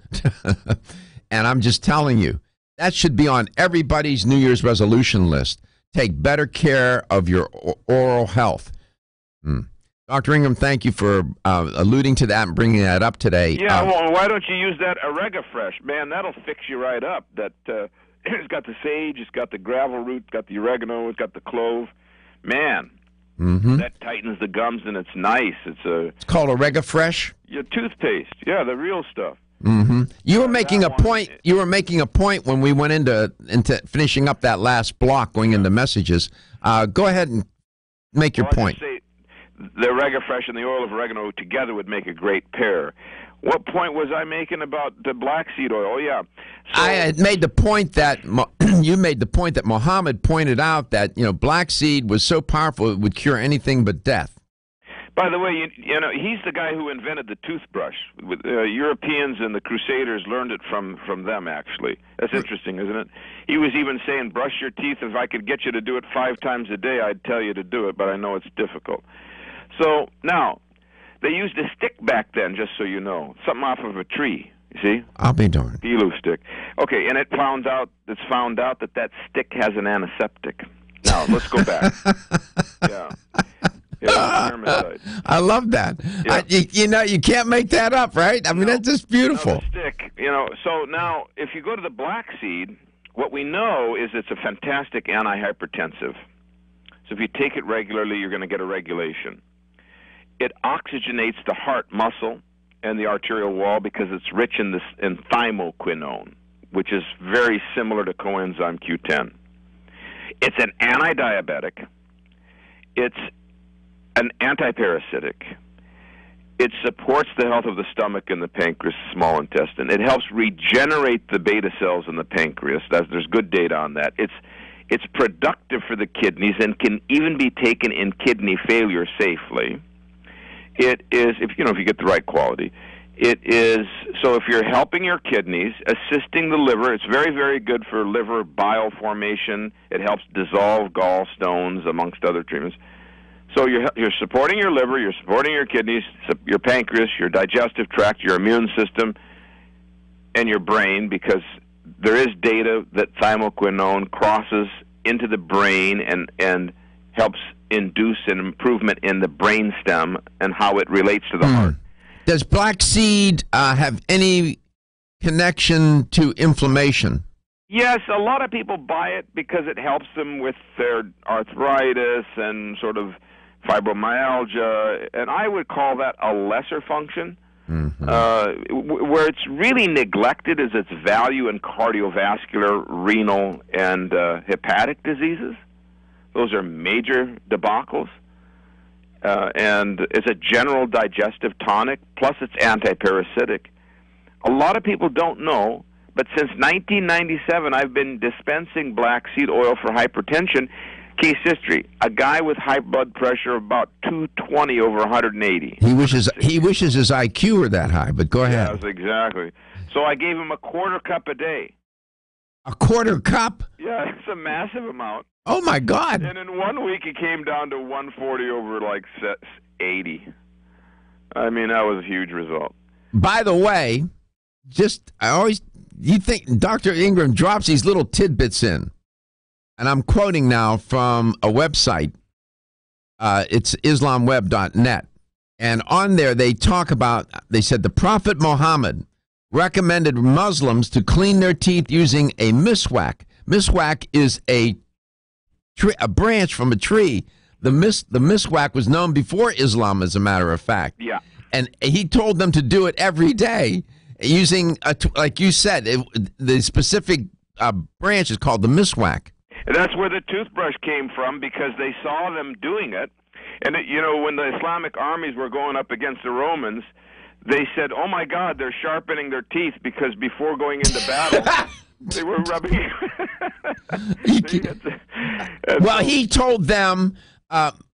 S1: And I'm just telling you, that should be on everybody's New Year's resolution list. Take better care of your oral health. Dr. Ingram, thank you for alluding to that and bringing that up today.
S3: Yeah, well, why don't you use that OregaFresh? Man, that'll fix you right up. That it's got the sage, it's got the gravel root, it's got the oregano, it's got the clove. Man, that tightens the gums, and it's nice. It's
S1: called OregaFresh?
S3: Your toothpaste. Yeah, the real stuff.
S1: You were making a point. You were making a point when we went into finishing up that last block, going into messages. Go ahead and make your point.
S3: Say the OregaFresh and the oil of oregano together would make a great pair. What point was I making about the black seed oil? Oh yeah,
S1: I had made the point that you made the point that Muhammad pointed out that black seed was so powerful it would cure anything but death.
S3: By the way, you know, he's the guy who invented the toothbrush. Europeans and the Crusaders learned it from them, actually. That's interesting, isn't it? He was even saying, brush your teeth. If I could get you to do it 5 times a day, I'd tell you to do it, but I know it's difficult. So, now, they used a stick back then, just so you know, something off of a tree, you see?
S1: I'll be darned.
S3: Elu stick. Okay, and it's found out that stick has an antiseptic. Now, let's go back. Yeah.
S1: I love that.
S3: Yeah.
S1: You can't make that up, right? I mean, that's just beautiful.
S3: No, the stick, so now, if you go to the black seed, what we know is it's a fantastic antihypertensive. So if you take it regularly, you're going to get a regulation. It oxygenates the heart muscle and the arterial wall because it's rich in thymoquinone, which is very similar to coenzyme Q10. It's an anti-diabetic. It's an antiparasitic. It supports the health of the stomach and the pancreas, small intestine. It helps regenerate the beta cells in the pancreas. There's good data on that. It's productive for the kidneys and can even be taken in kidney failure safely. It is, if you get the right quality. It is, so if you're helping your kidneys, assisting the liver, it's very, very good for liver bile formation. It helps dissolve gallstones, amongst other treatments. So you're supporting your liver, you're supporting your kidneys, your pancreas, your digestive tract, your immune system, and your brain, because there is data that thymoquinone crosses into the brain and helps induce an improvement in the brain stem and how it relates to the heart.
S1: Does black seed have any connection to inflammation?
S3: Yes, a lot of people buy it because it helps them with their arthritis and sort of fibromyalgia, and I would call that a lesser function. Where it's really neglected is its value in cardiovascular, renal, and hepatic diseases. Those are major debacles. And it's a general digestive tonic, plus it's antiparasitic. A lot of people don't know, but since 1997, I've been dispensing black seed oil for hypertension. Case history: a guy with high blood pressure of about 220 over 180.
S1: He wishes his IQ were that high, but go ahead.
S3: Yes, exactly. So I gave him a quarter cup a day.
S1: A quarter cup?
S3: Yeah, it's a massive amount.
S1: Oh, my God.
S3: And in 1 week, it came down to 140 over like 80. I mean, that was a huge result.
S1: By the way, you think Dr. Ingram drops these little tidbits in. And I'm quoting now from a website. It's islamweb.net. And on there, they said the Prophet Muhammad recommended Muslims to clean their teeth using a miswak. Miswak is a branch from a tree. The miswak was known before Islam, as a matter of fact.
S3: Yeah.
S1: And he told them to do it every day using, like you said, the specific branch is called the miswak.
S3: That's where the toothbrush came from, because they saw them doing it. And, when the Islamic armies were going up against the Romans, they said, oh, my God, they're sharpening their teeth, because before going into battle, they were rubbing
S1: Well, he told them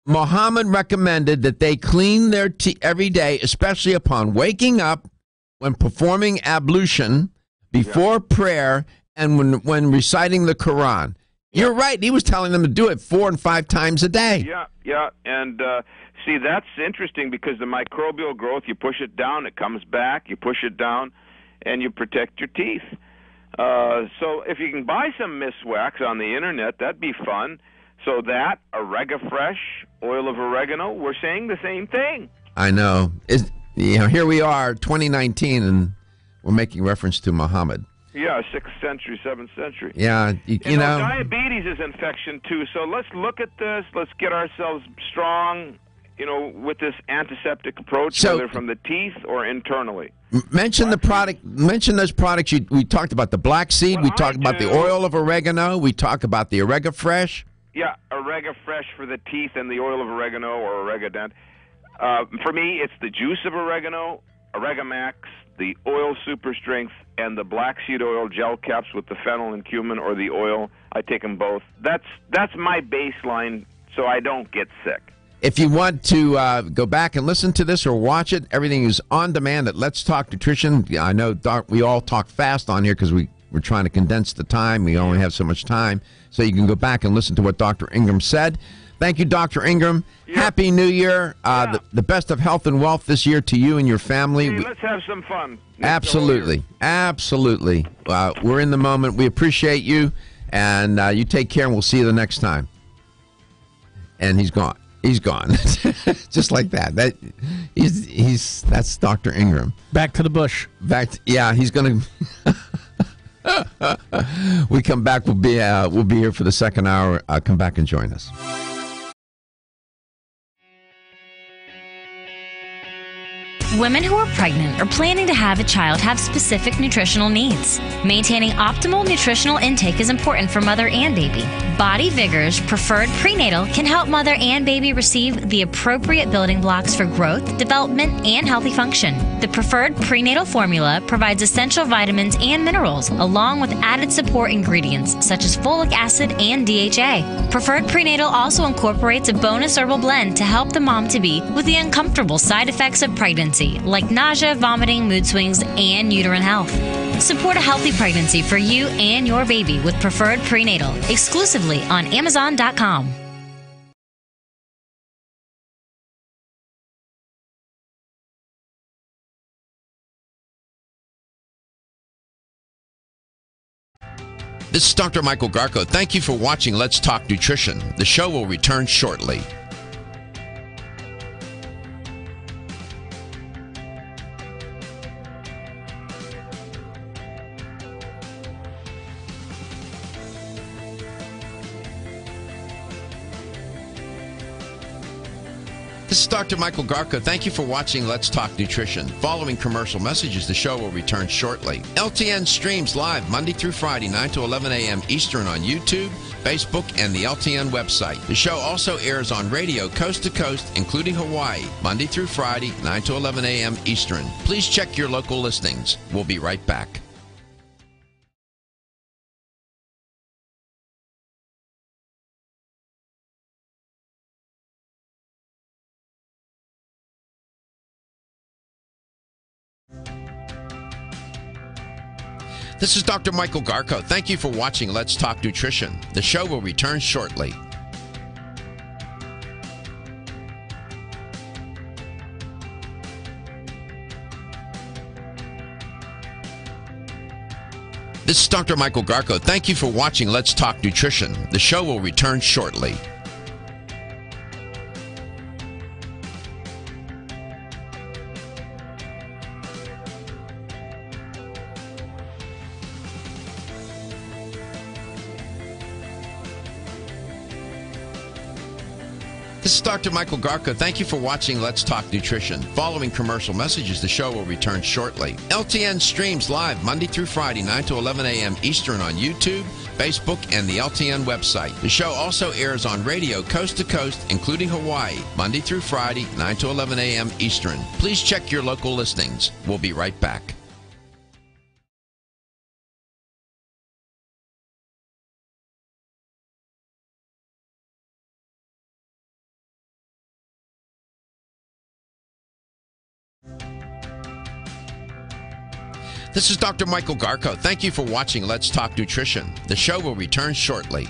S1: Muhammad recommended that they clean their teeth every day, especially upon waking up, when performing ablution, before prayer, and when reciting the Quran. You're right. He was telling them to do it 4 and 5 times a day.
S3: Yeah. And see, that's interesting, because the microbial growth, you push it down, it comes back, you push it down, and you protect your teeth. So if you can buy some miswax on the internet, that'd be fun. So that, OregaFresh, oil of oregano, we're saying the same thing.
S1: I know. Here we are, 2019, and we're making reference to Muhammad.
S3: Yeah, 6th century, 7th century.
S1: Yeah, you know.
S3: Diabetes is infection, too. So let's look at this. Let's get ourselves strong, with this antiseptic approach, whether from the teeth or internally.
S1: Mention the product. Mention those products. We talked about the black seed. We talked about the oil of oregano. We talked about the OregaFresh.
S3: Yeah, OregaFresh for the teeth and the oil of oregano or Oregadent. For me, it's the juice of oregano, Oregamax, the oil super strength, and the black seed oil gel caps with the fennel and cumin, or the oil. I take them both. That's my baseline, so I don't get sick.
S1: If you want to go back and listen to this or watch it, everything is on demand at Let's Talk Nutrition. I know we all talk fast on here because we're trying to condense the time. We only have so much time. So you can go back and listen to what Dr. Ingram said. Thank you, Dr. Ingram. Yeah. Happy New Year. The best of health and wealth this year to you and your family.
S3: Hey, let's have some fun.
S1: Absolutely. Absolutely. We're in the moment. We appreciate you. And you take care, and we'll see you the next time. And he's gone. He's gone. Just like that. That's Dr. Ingram.
S2: Back to the bush.
S1: He's going to. We come back. We'll be here for the second hour. Come back and join us.
S8: Women who are pregnant or planning to have a child have specific nutritional needs. Maintaining optimal nutritional intake is important for mother and baby. Body Vigor's Preferred Prenatal can help mother and baby receive the appropriate building blocks for growth, development, and healthy function. The Preferred Prenatal formula provides essential vitamins and minerals, along with added support ingredients such as folic acid and DHA. Preferred Prenatal also incorporates a bonus herbal blend to help the mom-to-be with the uncomfortable side effects of pregnancy, like nausea, vomiting, mood swings, and uterine health. Support a healthy pregnancy for you and your baby with Preferred Prenatal, exclusively on Amazon.com.
S1: This is Dr. Michael Garko. Thank you for watching Let's Talk Nutrition. The show will return shortly. This is Dr. Michael Garko. Thank you for watching Let's Talk Nutrition. Following commercial messages, the show will return shortly. LTN streams live Monday through Friday, 9 to 11 a.m. Eastern on YouTube, Facebook, and the LTN website. The show also airs on radio coast to coast, including Hawaii, Monday through Friday, 9 to 11 a.m. Eastern. Please check your local listings. We'll be right back. This is Dr. Michael Garko. Thank you for watching Let's Talk Nutrition. The show will return shortly. This is Dr. Michael Garko. Thank you for watching Let's Talk Nutrition. The show will return shortly. This is Dr. Michael Garko. Thank you for watching Let's Talk Nutrition. Following commercial messages, the show will return shortly. LTN streams live Monday through Friday, 9 to 11 a.m. Eastern on YouTube, Facebook, and the LTN website. The show also airs on radio coast to coast, including Hawaii, Monday through Friday, 9 to 11 a.m. Eastern. Please check your local listings. We'll be right back. This is Dr. Michael Garko. Thank you for watching Let's Talk Nutrition. The show will return shortly.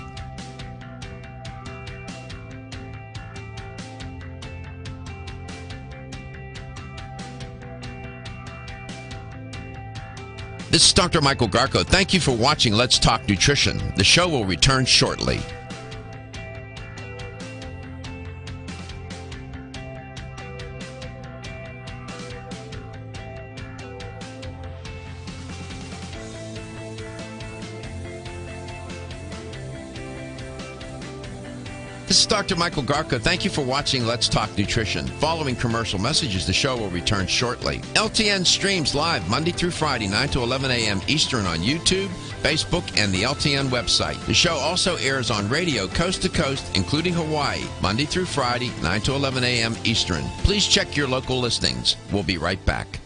S1: This is Dr. Michael Garko. Thank you for watching Let's Talk Nutrition. The show will return shortly. This is Dr. Michael Garko. Thank you for watching Let's Talk Nutrition. Following commercial messages, the show will return shortly. LTN streams live Monday through Friday, 9 to 11 a.m. Eastern on YouTube, Facebook, and the LTN website. The show also airs on radio coast to coast, including Hawaii, Monday through Friday, 9 to 11 a.m. Eastern. Please check your local listings. We'll be right back.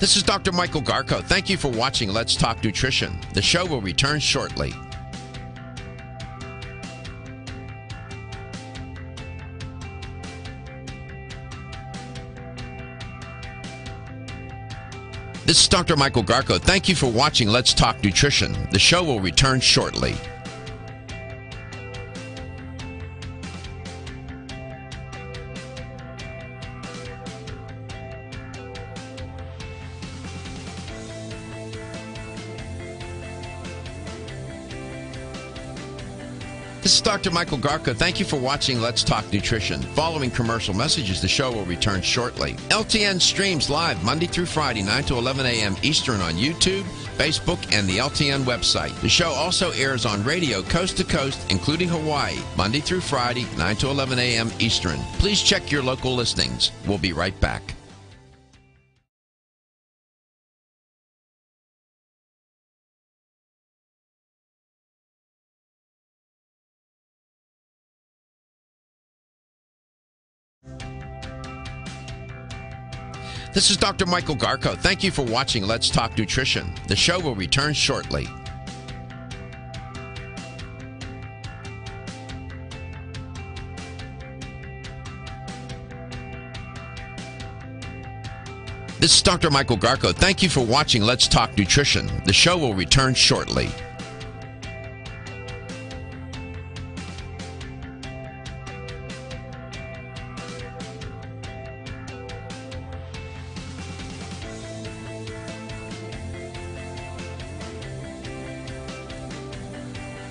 S1: This is Dr. Michael Garko. Thank you for watching Let's Talk Nutrition. The show will return shortly. This is Dr. Michael Garko. Thank you for watching Let's Talk Nutrition. The show will return shortly. This is Dr. Michael Garko. Thank you for watching Let's Talk Nutrition. Following commercial messages, the show will return shortly. LTN streams live Monday through Friday, 9 to 11 a.m. Eastern on YouTube, Facebook, and the LTN website. The show also airs on radio coast to coast, including Hawaii, Monday through Friday, 9 to 11 a.m. Eastern. Please check your local listings. We'll be right back. This is Dr. Michael Garko. Thank you for watching Let's Talk Nutrition. The show will return shortly. This is Dr. Michael Garko. Thank you for watching Let's Talk Nutrition. The show will return shortly.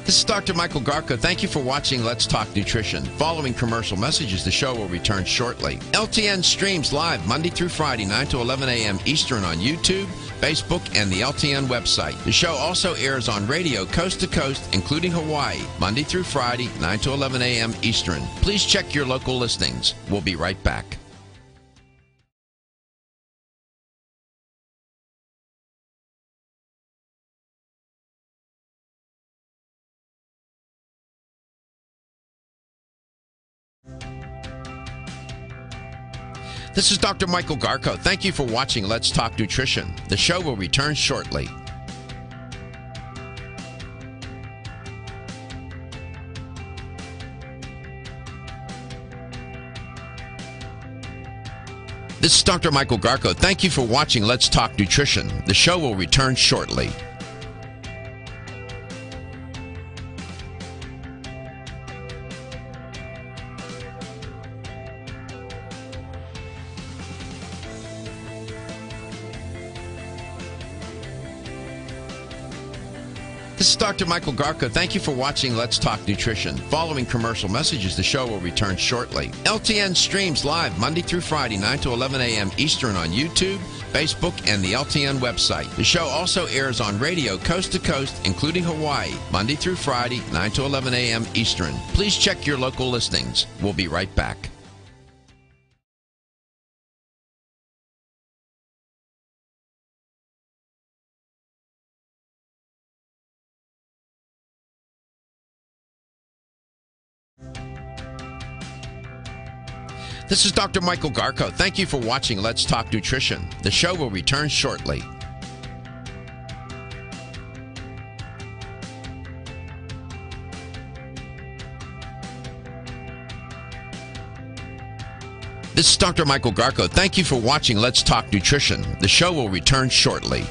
S1: This is Dr. Michael Garko. Thank you for watching Let's Talk Nutrition. Following commercial messages, the show will return shortly. LTN streams live Monday through Friday, 9 to 11 a.m. Eastern on YouTube, Facebook, and the LTN website. The show also airs on radio coast to coast, including Hawaii, Monday through Friday, 9 to 11 a.m. Eastern. Please check your local listings. We'll be right back. This is Dr. Michael Garko. Thank you for watching Let's Talk Nutrition. The show will return shortly. This is Dr. Michael Garko. Thank you for watching Let's Talk Nutrition. The show will return shortly. This is Dr. Michael Garko. Thank you for watching Let's Talk Nutrition. Following commercial messages, the show will return shortly. LTN streams live Monday through Friday, 9 to 11 a.m. Eastern on YouTube, Facebook, and the LTN website. The show also airs on radio coast to coast, including Hawaii, Monday through Friday, 9 to 11 a.m. Eastern. Please check your local listings. We'll be right back. This is Dr. Michael Garko. Thank you for watching Let's Talk Nutrition. The show will return shortly. This is Dr. Michael Garko. Thank you for watching Let's Talk Nutrition. The show will return shortly.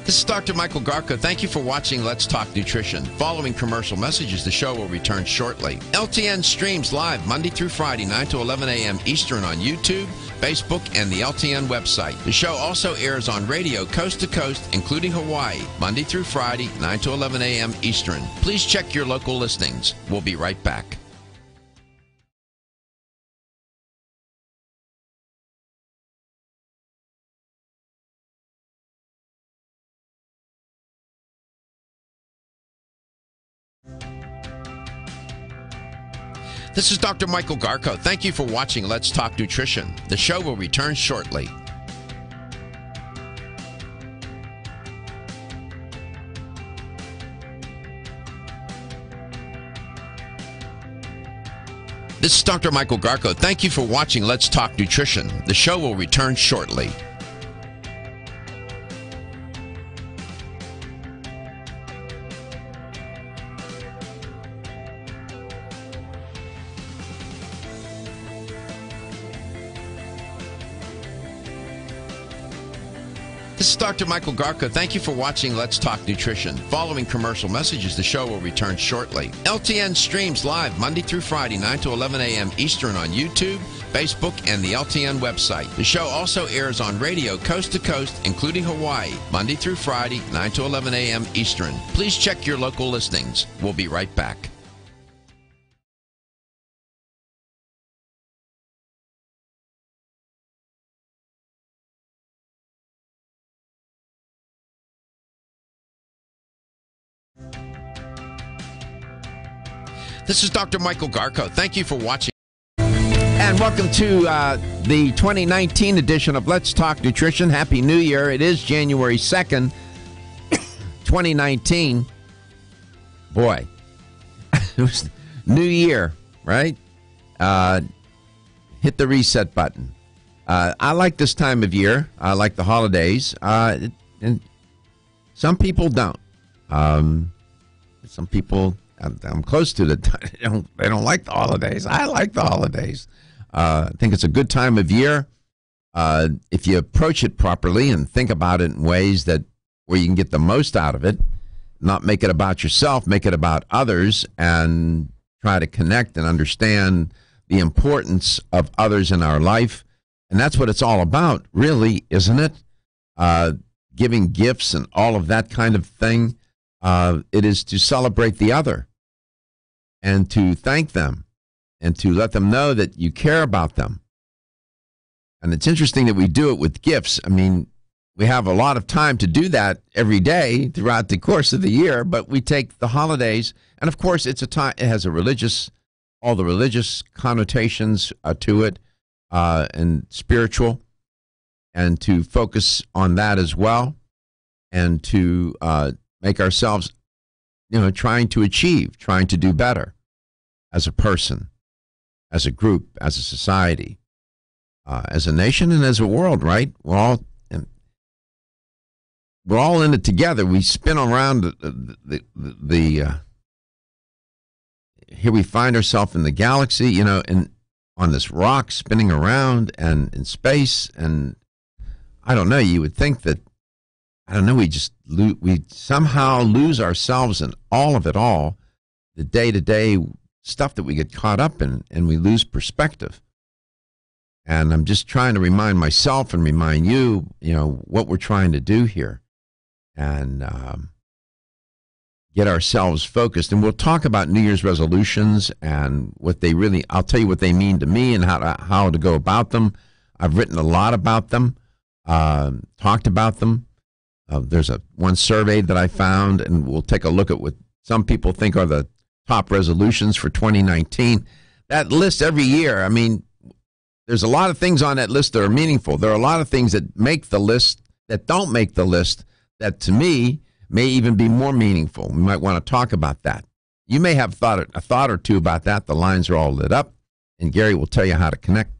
S1: This is Dr. Michael Garko. Thank you for watching Let's Talk Nutrition. Following commercial messages, the show will return shortly. LTN streams live Monday through Friday, 9 to 11 a.m. Eastern on YouTube, Facebook, and the LTN website. The show also airs on radio coast to coast, including Hawaii, Monday through Friday, 9 to 11 a.m. Eastern. Please check your local listings. We'll be right back. This is Dr. Michael Garko. Thank you for watching Let's Talk Nutrition. The show will return shortly. This is Dr. Michael Garko. Thank you for watching Let's Talk Nutrition. The show will return shortly. This is Dr. Michael Garko. Thank you for watching Let's Talk Nutrition. Following commercial messages, the show will return shortly. LTN streams live Monday through Friday, 9 to 11 a.m. Eastern on YouTube, Facebook, and the LTN website. The show also airs on radio coast to coast, including Hawaii, Monday through Friday, 9 to 11 a.m. Eastern. Please check your local listings. We'll be right back. This is Dr. Michael Garko. Thank you for watching. And welcome to the 2019 edition of Let's Talk Nutrition. Happy New Year. It is January 2nd, 2019. Boy, it was New Year, right? Hit the reset button. I like this time of year. I like the holidays. And some people don't. Some people... I'm close to the. They don't like the holidays. I like the holidays. I think it's a good time of year if you approach it properly and think about it in ways that where you can get the most out of it. not make it about yourself, make it about others, and try to connect and understand the importance of others in our life. And that's what it's all about, really, isn't it? Giving gifts and all of that kind of thing. It is to celebrate the other and to thank them and to let them know that you care about them. And it's interesting that we do it with gifts. I mean, we have a lot of time to do that every day throughout the course of the year, but we take the holidays, and of course, it's a time. It has all the religious connotations to it, and spiritual, and to focus on that as well, and to make ourselves, trying to achieve, trying to do better as a person, as a group, as a society, as a nation, and as a world. Right? We're all in it together. We spin around here we find ourselves in the galaxy, and on this rock spinning around and in space. And I don't know, you would think that, we somehow lose ourselves in all of it all, the day-to-day stuff that we get caught up in, and we lose perspective. And I'm just trying to remind myself and remind you, what we're trying to do here. And get ourselves focused. And we'll talk about New Year's resolutions and what they really, I'll tell you what they mean to me and how to go about them. I've written a lot about them, talked about them. There's one survey that I found, and we'll take a look at what some people think are the top resolutions for 2019. That list every year, I mean, there's a lot of things on that list that are meaningful. There are a lot of things that make the list that don't make the list that, to me, may even be more meaningful. We might want to talk about that. You may have a thought or two about that. The lines are all lit up, and Gary will tell you how to connect.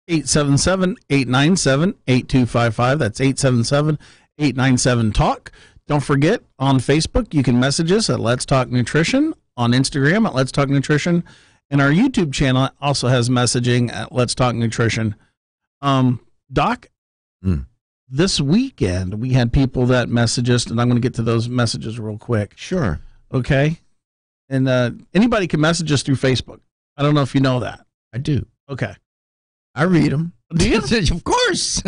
S2: 877-897-8255. That's 877-897-TALK. Don't forget, on Facebook, you can message us at Let's Talk Nutrition, on Instagram at Let's Talk Nutrition, and our YouTube channel also has messaging at Let's Talk Nutrition. Doc, this weekend, we had people that messaged us, and I'm going to get to those messages real quick.
S1: Sure.
S2: Okay. And anybody can message us through Facebook. I don't know if you know that.
S1: I do.
S2: Okay.
S1: I read them.
S2: Do you?
S1: Of course.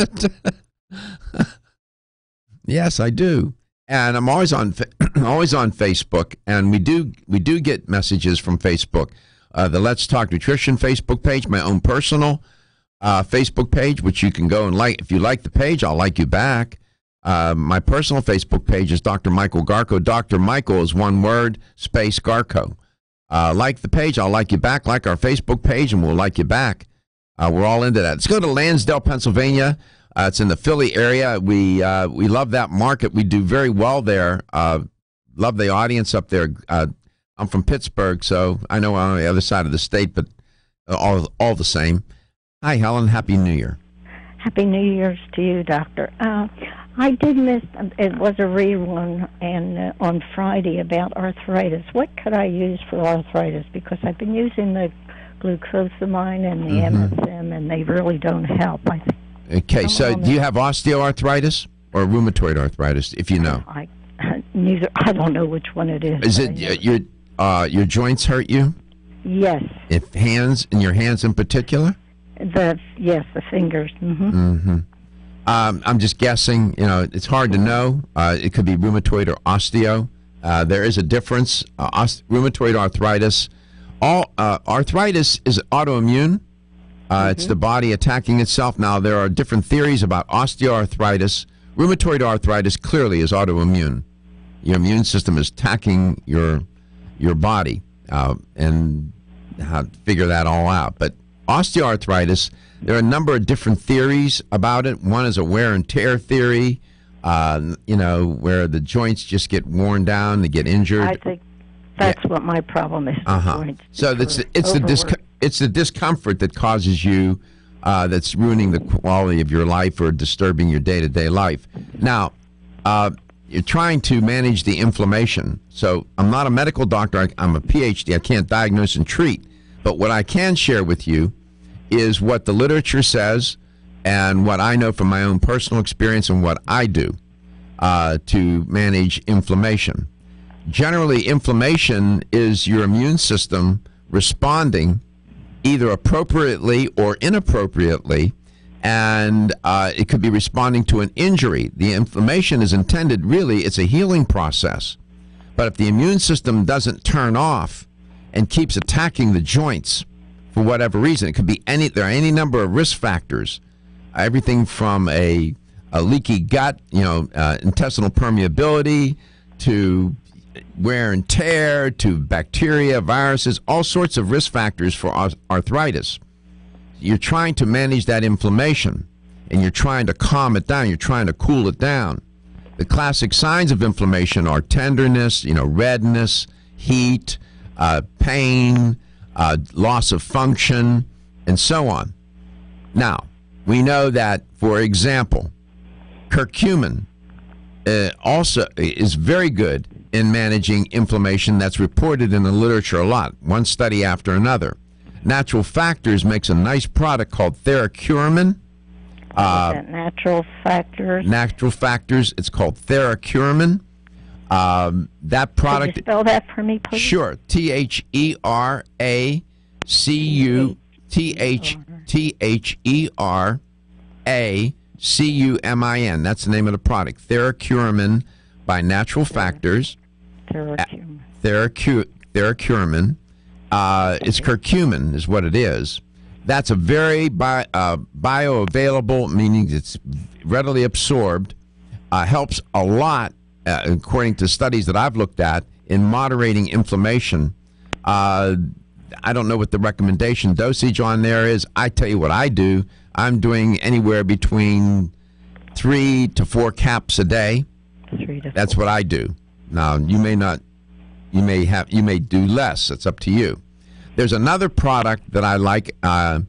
S1: Yes, I do. And I'm always on Facebook, and we do get messages from Facebook. The Let's Talk Nutrition Facebook page, my own personal Facebook page, which you can go and like. If you like the page, I'll like you back. My personal Facebook page is Dr. Michael Garko. Dr. Michael is one word, space Garko. Like the page, I'll like you back. Like our Facebook page, and we'll like you back. We're all into that. Let's go to Lansdale, Pennsylvania. It's in the Philly area. We love that market. We do very well there. Love the audience up there. I'm from Pittsburgh, so I know I'm on the other side of the state, but all the same. Hi, Helen. Happy New Year.
S9: Happy New Year's to you, Doctor. I did miss, it was a rerun and on Friday about arthritis. What could I use for arthritis? Because I've been using the glucosamine and the MSM, and they really don't help.
S1: Okay, so do you have osteoarthritis or rheumatoid arthritis, if you know?
S9: Neither. I don't know which one it is.
S1: Is it your joints hurt you?
S9: Yes.
S1: In your hands in particular?
S9: Yes, the fingers.
S1: I'm just guessing. It's hard to know. It could be rheumatoid or osteo. There is a difference. Rheumatoid arthritis. Arthritis is autoimmune. It's the body attacking itself. Now, there are different theories about osteoarthritis. Rheumatoid arthritis clearly is autoimmune. Your immune system is attacking your body, and how to figure that all out. But osteoarthritis, there are a number of different theories about it. One is a wear and tear theory, where the joints just get worn down, they get injured.
S9: I think that's what my problem is. Joints.
S1: So it's the discomfort that causes you, that's ruining the quality of your life or disturbing your day-to-day life. Now, you're trying to manage the inflammation. So I'm not a medical doctor. I'm a PhD. I can't diagnose and treat. But what I can share with you is what the literature says and what I know from my own personal experience and what I do to manage inflammation. generally, inflammation is your immune system responding either appropriately or inappropriately, and it could be responding to an injury. The inflammation is intended, really, it's a healing process. But if the immune system doesn't turn off and keeps attacking the joints for whatever reason, it could be there are any number of risk factors, everything from a leaky gut, intestinal permeability, to wear and tear, to bacteria, viruses, all sorts of risk factors for arthritis. You're trying to manage that inflammation, and you're trying to calm it down. You're trying to cool it down. The classic signs of inflammation are tenderness, redness, heat, pain, loss of function, and so on. Now, we know that, for example, curcumin also is very good in managing inflammation. That's reported in the literature a lot, one study after another. Natural Factors makes a nice product called Theracuramin.
S9: Natural Factors?
S1: Natural Factors. It's called Theracuramin. That product...
S9: Could you spell that for me, please?
S1: Sure. Theracuramin. That's the name of the product. Theracuramin by Natural Factors.
S9: Theracuramin.
S1: Theracuramin. It's curcumin is what it is. That's a very bioavailable, meaning it's readily absorbed, helps a lot, according to studies that I've looked at, in moderating inflammation. I don't know what the recommendation dosage on there is. I tell you what I do. I'm doing anywhere between 3 to 4 caps a day. That's what I do. Now, you may not. You may do less. It's up to you. There's another product that I like. Dr.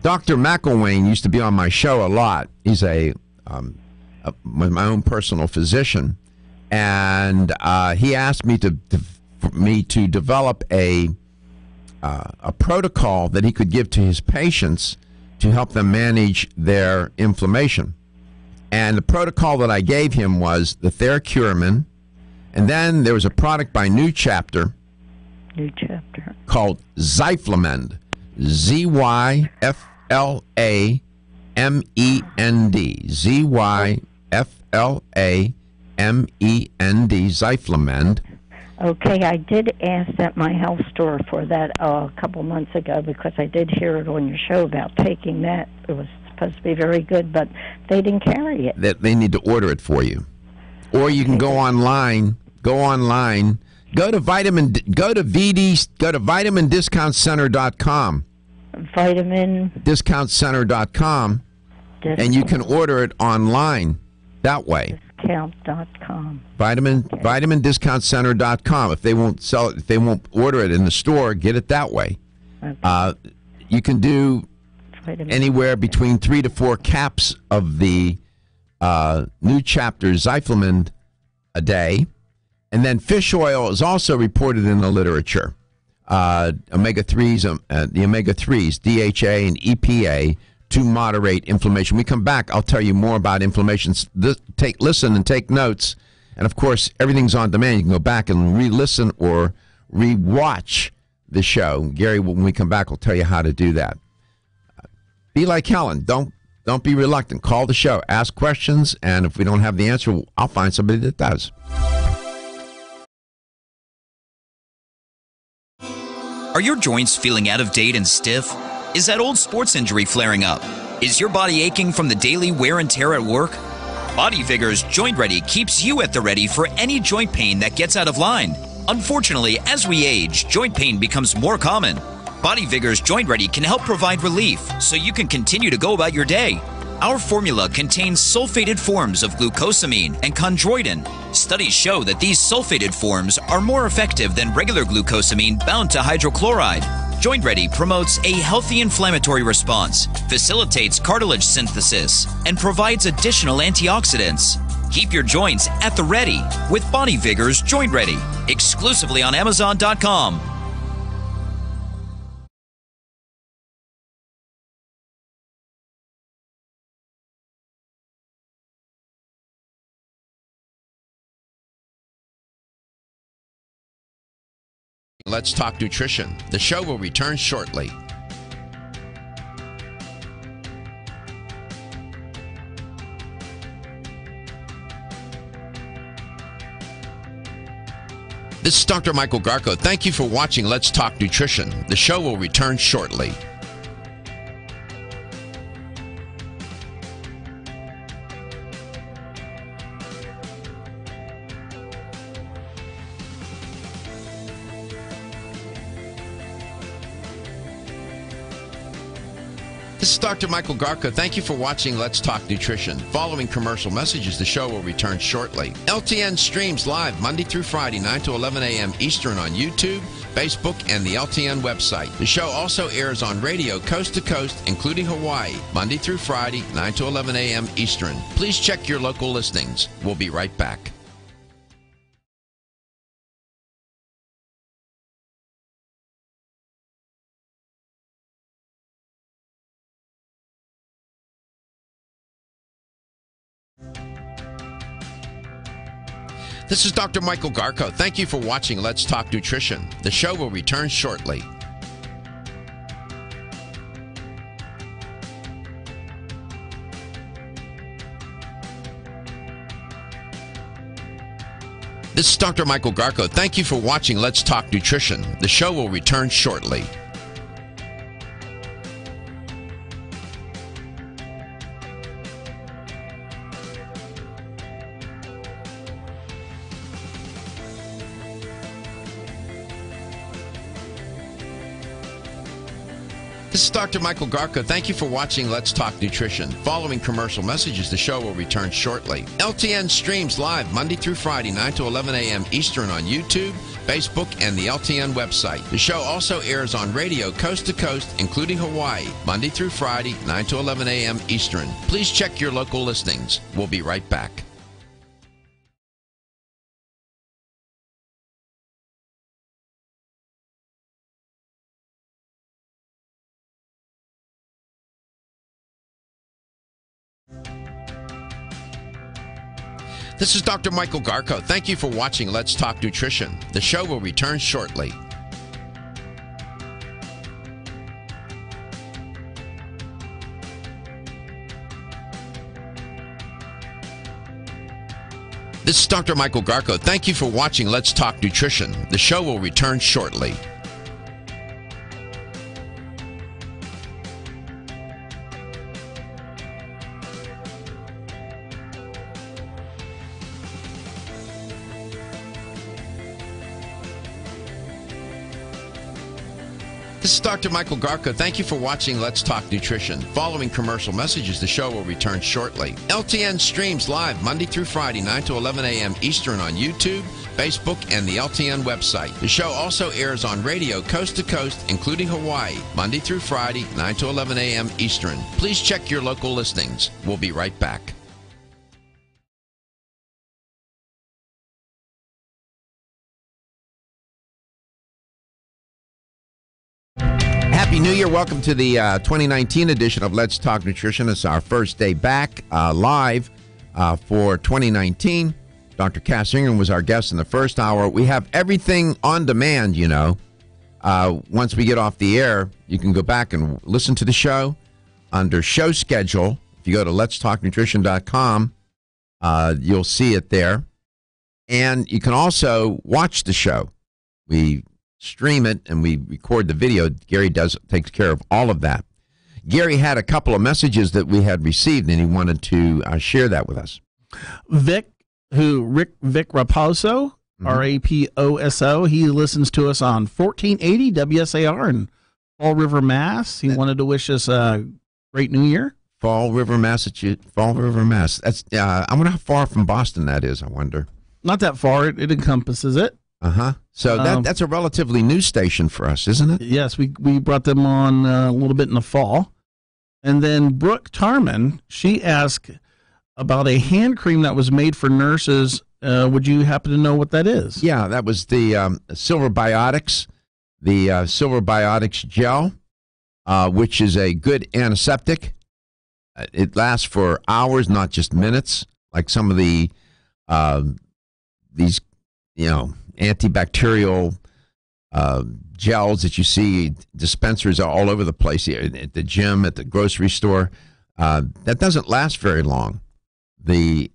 S1: McElwain used to be on my show a lot. He's my own personal physician, and he asked me to develop a protocol that he could give to his patients to help them manage their inflammation. And the protocol that I gave him was the Theracuramin. And then there was a product by New Chapter called Zyflamend, Zyflamend, Zyflamend.
S9: Okay, I did ask at my health store for that a couple months ago because I did hear it on your show about taking that. It was supposed to be very good, but they didn't carry it.
S1: They need to order it for you. Or you can go online. Go to vitamindiscountcenter.com. Vitamindiscountcenter.com, and you can order it online that way.
S9: Discount.com.
S1: Vitamindiscountcenter.com. If they won't sell it, if they won't order it in the store, get it that way. Okay. You can do anywhere between 3 to 4 caps of the New Chapter Zyflamend a day. And then fish oil is also reported in the literature. Omega-3s, the omega-3s, DHA and EPA, to moderate inflammation. When we come back, I'll tell you more about inflammation. Listen and take notes. And, of course, everything's on demand. You can go back and re-listen or re-watch the show. Gary, when we come back, will tell you how to do that. Be like Helen. Don't be reluctant. Call the show. Ask questions. And if we don't have the answer, I'll find somebody that does.
S6: Are your joints feeling out of date and stiff? Is that old sports injury flaring up? Is your body aching from the daily wear and tear at work? Body Vigor's Joint Ready keeps you at the ready for any joint pain that gets out of line. Unfortunately, as we age, joint pain becomes more common. Body Vigor's Joint Ready can help provide relief so you can continue to go about your day. Our formula contains sulfated forms of glucosamine and chondroitin. Studies show that these sulfated forms are more effective than regular glucosamine bound to hydrochloride. Joint Ready promotes a healthy inflammatory response, facilitates cartilage synthesis, and provides additional antioxidants. Keep your joints at the ready with Body Vigor's Joint Ready, exclusively on Amazon.com.
S1: Let's Talk Nutrition. The show will return shortly. This is Dr. Michael Garko. Thank you for watching Let's Talk Nutrition. The show will return shortly. This is Dr. Michael Garko. Thank you for watching Let's Talk Nutrition. Following commercial messages, the show will return shortly. LTN streams live Monday through Friday, 9 to 11 a.m. Eastern on YouTube, Facebook, and the LTN website. The show also airs on radio coast to coast, including Hawaii, Monday through Friday, 9 to 11 a.m. Eastern. Please check your local listings. We'll be right back. This is Dr. Michael Garko. Thank you for watching Let's Talk Nutrition. The show will return shortly. This is Dr. Michael Garko. Thank you for watching Let's Talk Nutrition. The show will return shortly. This is Dr. Michael Garko. Thank you for watching Let's Talk Nutrition. Following commercial messages, the show will return shortly. LTN streams live Monday through Friday, 9 to 11 a.m. Eastern on YouTube, Facebook, and the LTN website. The show also airs on radio coast to coast, including Hawaii, Monday through Friday, 9 to 11 a.m. Eastern. Please check your local listings. We'll be right back. This is Dr. Michael Garko. Thank you for watching Let's Talk Nutrition. The show will return shortly. This is Dr. Michael Garko. Thank you for watching Let's Talk Nutrition. The show will return shortly. This is Dr. Michael Garko. Thank you for watching Let's Talk Nutrition. Following commercial messages, the show will return shortly. LTN streams live Monday through Friday, 9 to 11 a.m. Eastern on YouTube, Facebook, and the LTN website. The show also airs on radio coast to coast, including Hawaii, Monday through Friday, 9 to 11 a.m. Eastern. Please check your local listings. We'll be right back. Happy New Year. Welcome to the 2019 edition of Let's Talk Nutrition. It's our first day back live for 2019. Dr. Cass Ingram was our guest in the first hour. We have everything on demand, you know. Once we get off the air, you can go back and listen to the show under show schedule. If you go to letstalknutrition.com, you'll see it there. And you can also watch the show. We stream it and we record the video. Gary takes care of all of that. Gary had a couple of messages that we had received and he wanted to share that with us.
S2: Vic Raposo, Raposo, he listens to us on 1480 WSAR in Fall River, Mass. He wanted to wish us a great New Year.
S1: Fall River, Massachusetts. Fall River, Mass. That's I wonder how far from Boston that is. I wonder.
S2: Not that far. It encompasses it.
S1: So that's a relatively new station for us, isn't it?
S2: Yes, we brought them on a little bit in the fall. And then Brooke Tarman, she asked about a hand cream that was made for nurses. Would you happen to know what that is?
S1: Yeah, that was the Silver Biotics, Silver Biotics gel, which is a good antiseptic. It lasts for hours, not just minutes, like some of the these, antibacterial gels that you see dispensers are all over the place here at the gym, at the grocery store. That doesn't last very long. The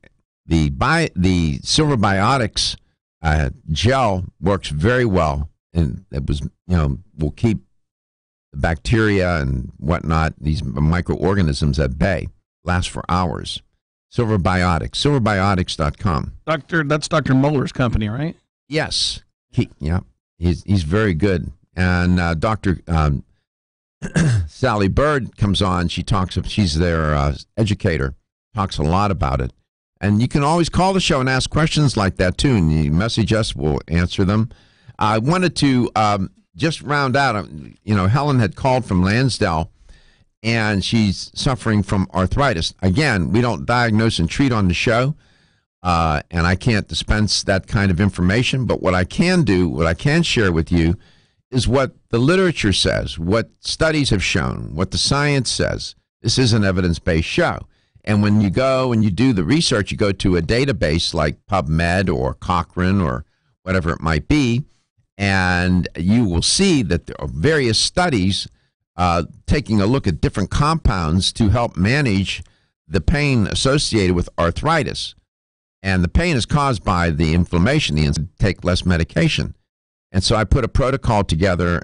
S1: Silver Biotics gel works very well, and it was will keep the bacteria and whatnot, these microorganisms at bay. Last for hours. Silver Biotics, silverbiotics.com.
S2: That's Dr. Muller's company, right?
S1: Yes. He's very good. And Dr. Sally Bird comes on. She's their educator, talks a lot about it. And you can always call the show and ask questions like that, too. And you message us, we'll answer them. I wanted to just round out, Helen had called from Lansdale, and she's suffering from arthritis. Again, we don't diagnose and treat on the show, and I can't dispense that kind of information. But what I can share with you is what the literature says, what studies have shown, what the science says. This is an evidence-based show. And when you go and you do the research, you go to a database like PubMed or Cochrane or whatever it might be, and you will see that there are various studies taking a look at different compounds to help manage the pain associated with arthritis. And the pain is caused by the inflammation. You take less medication. And so I put a protocol together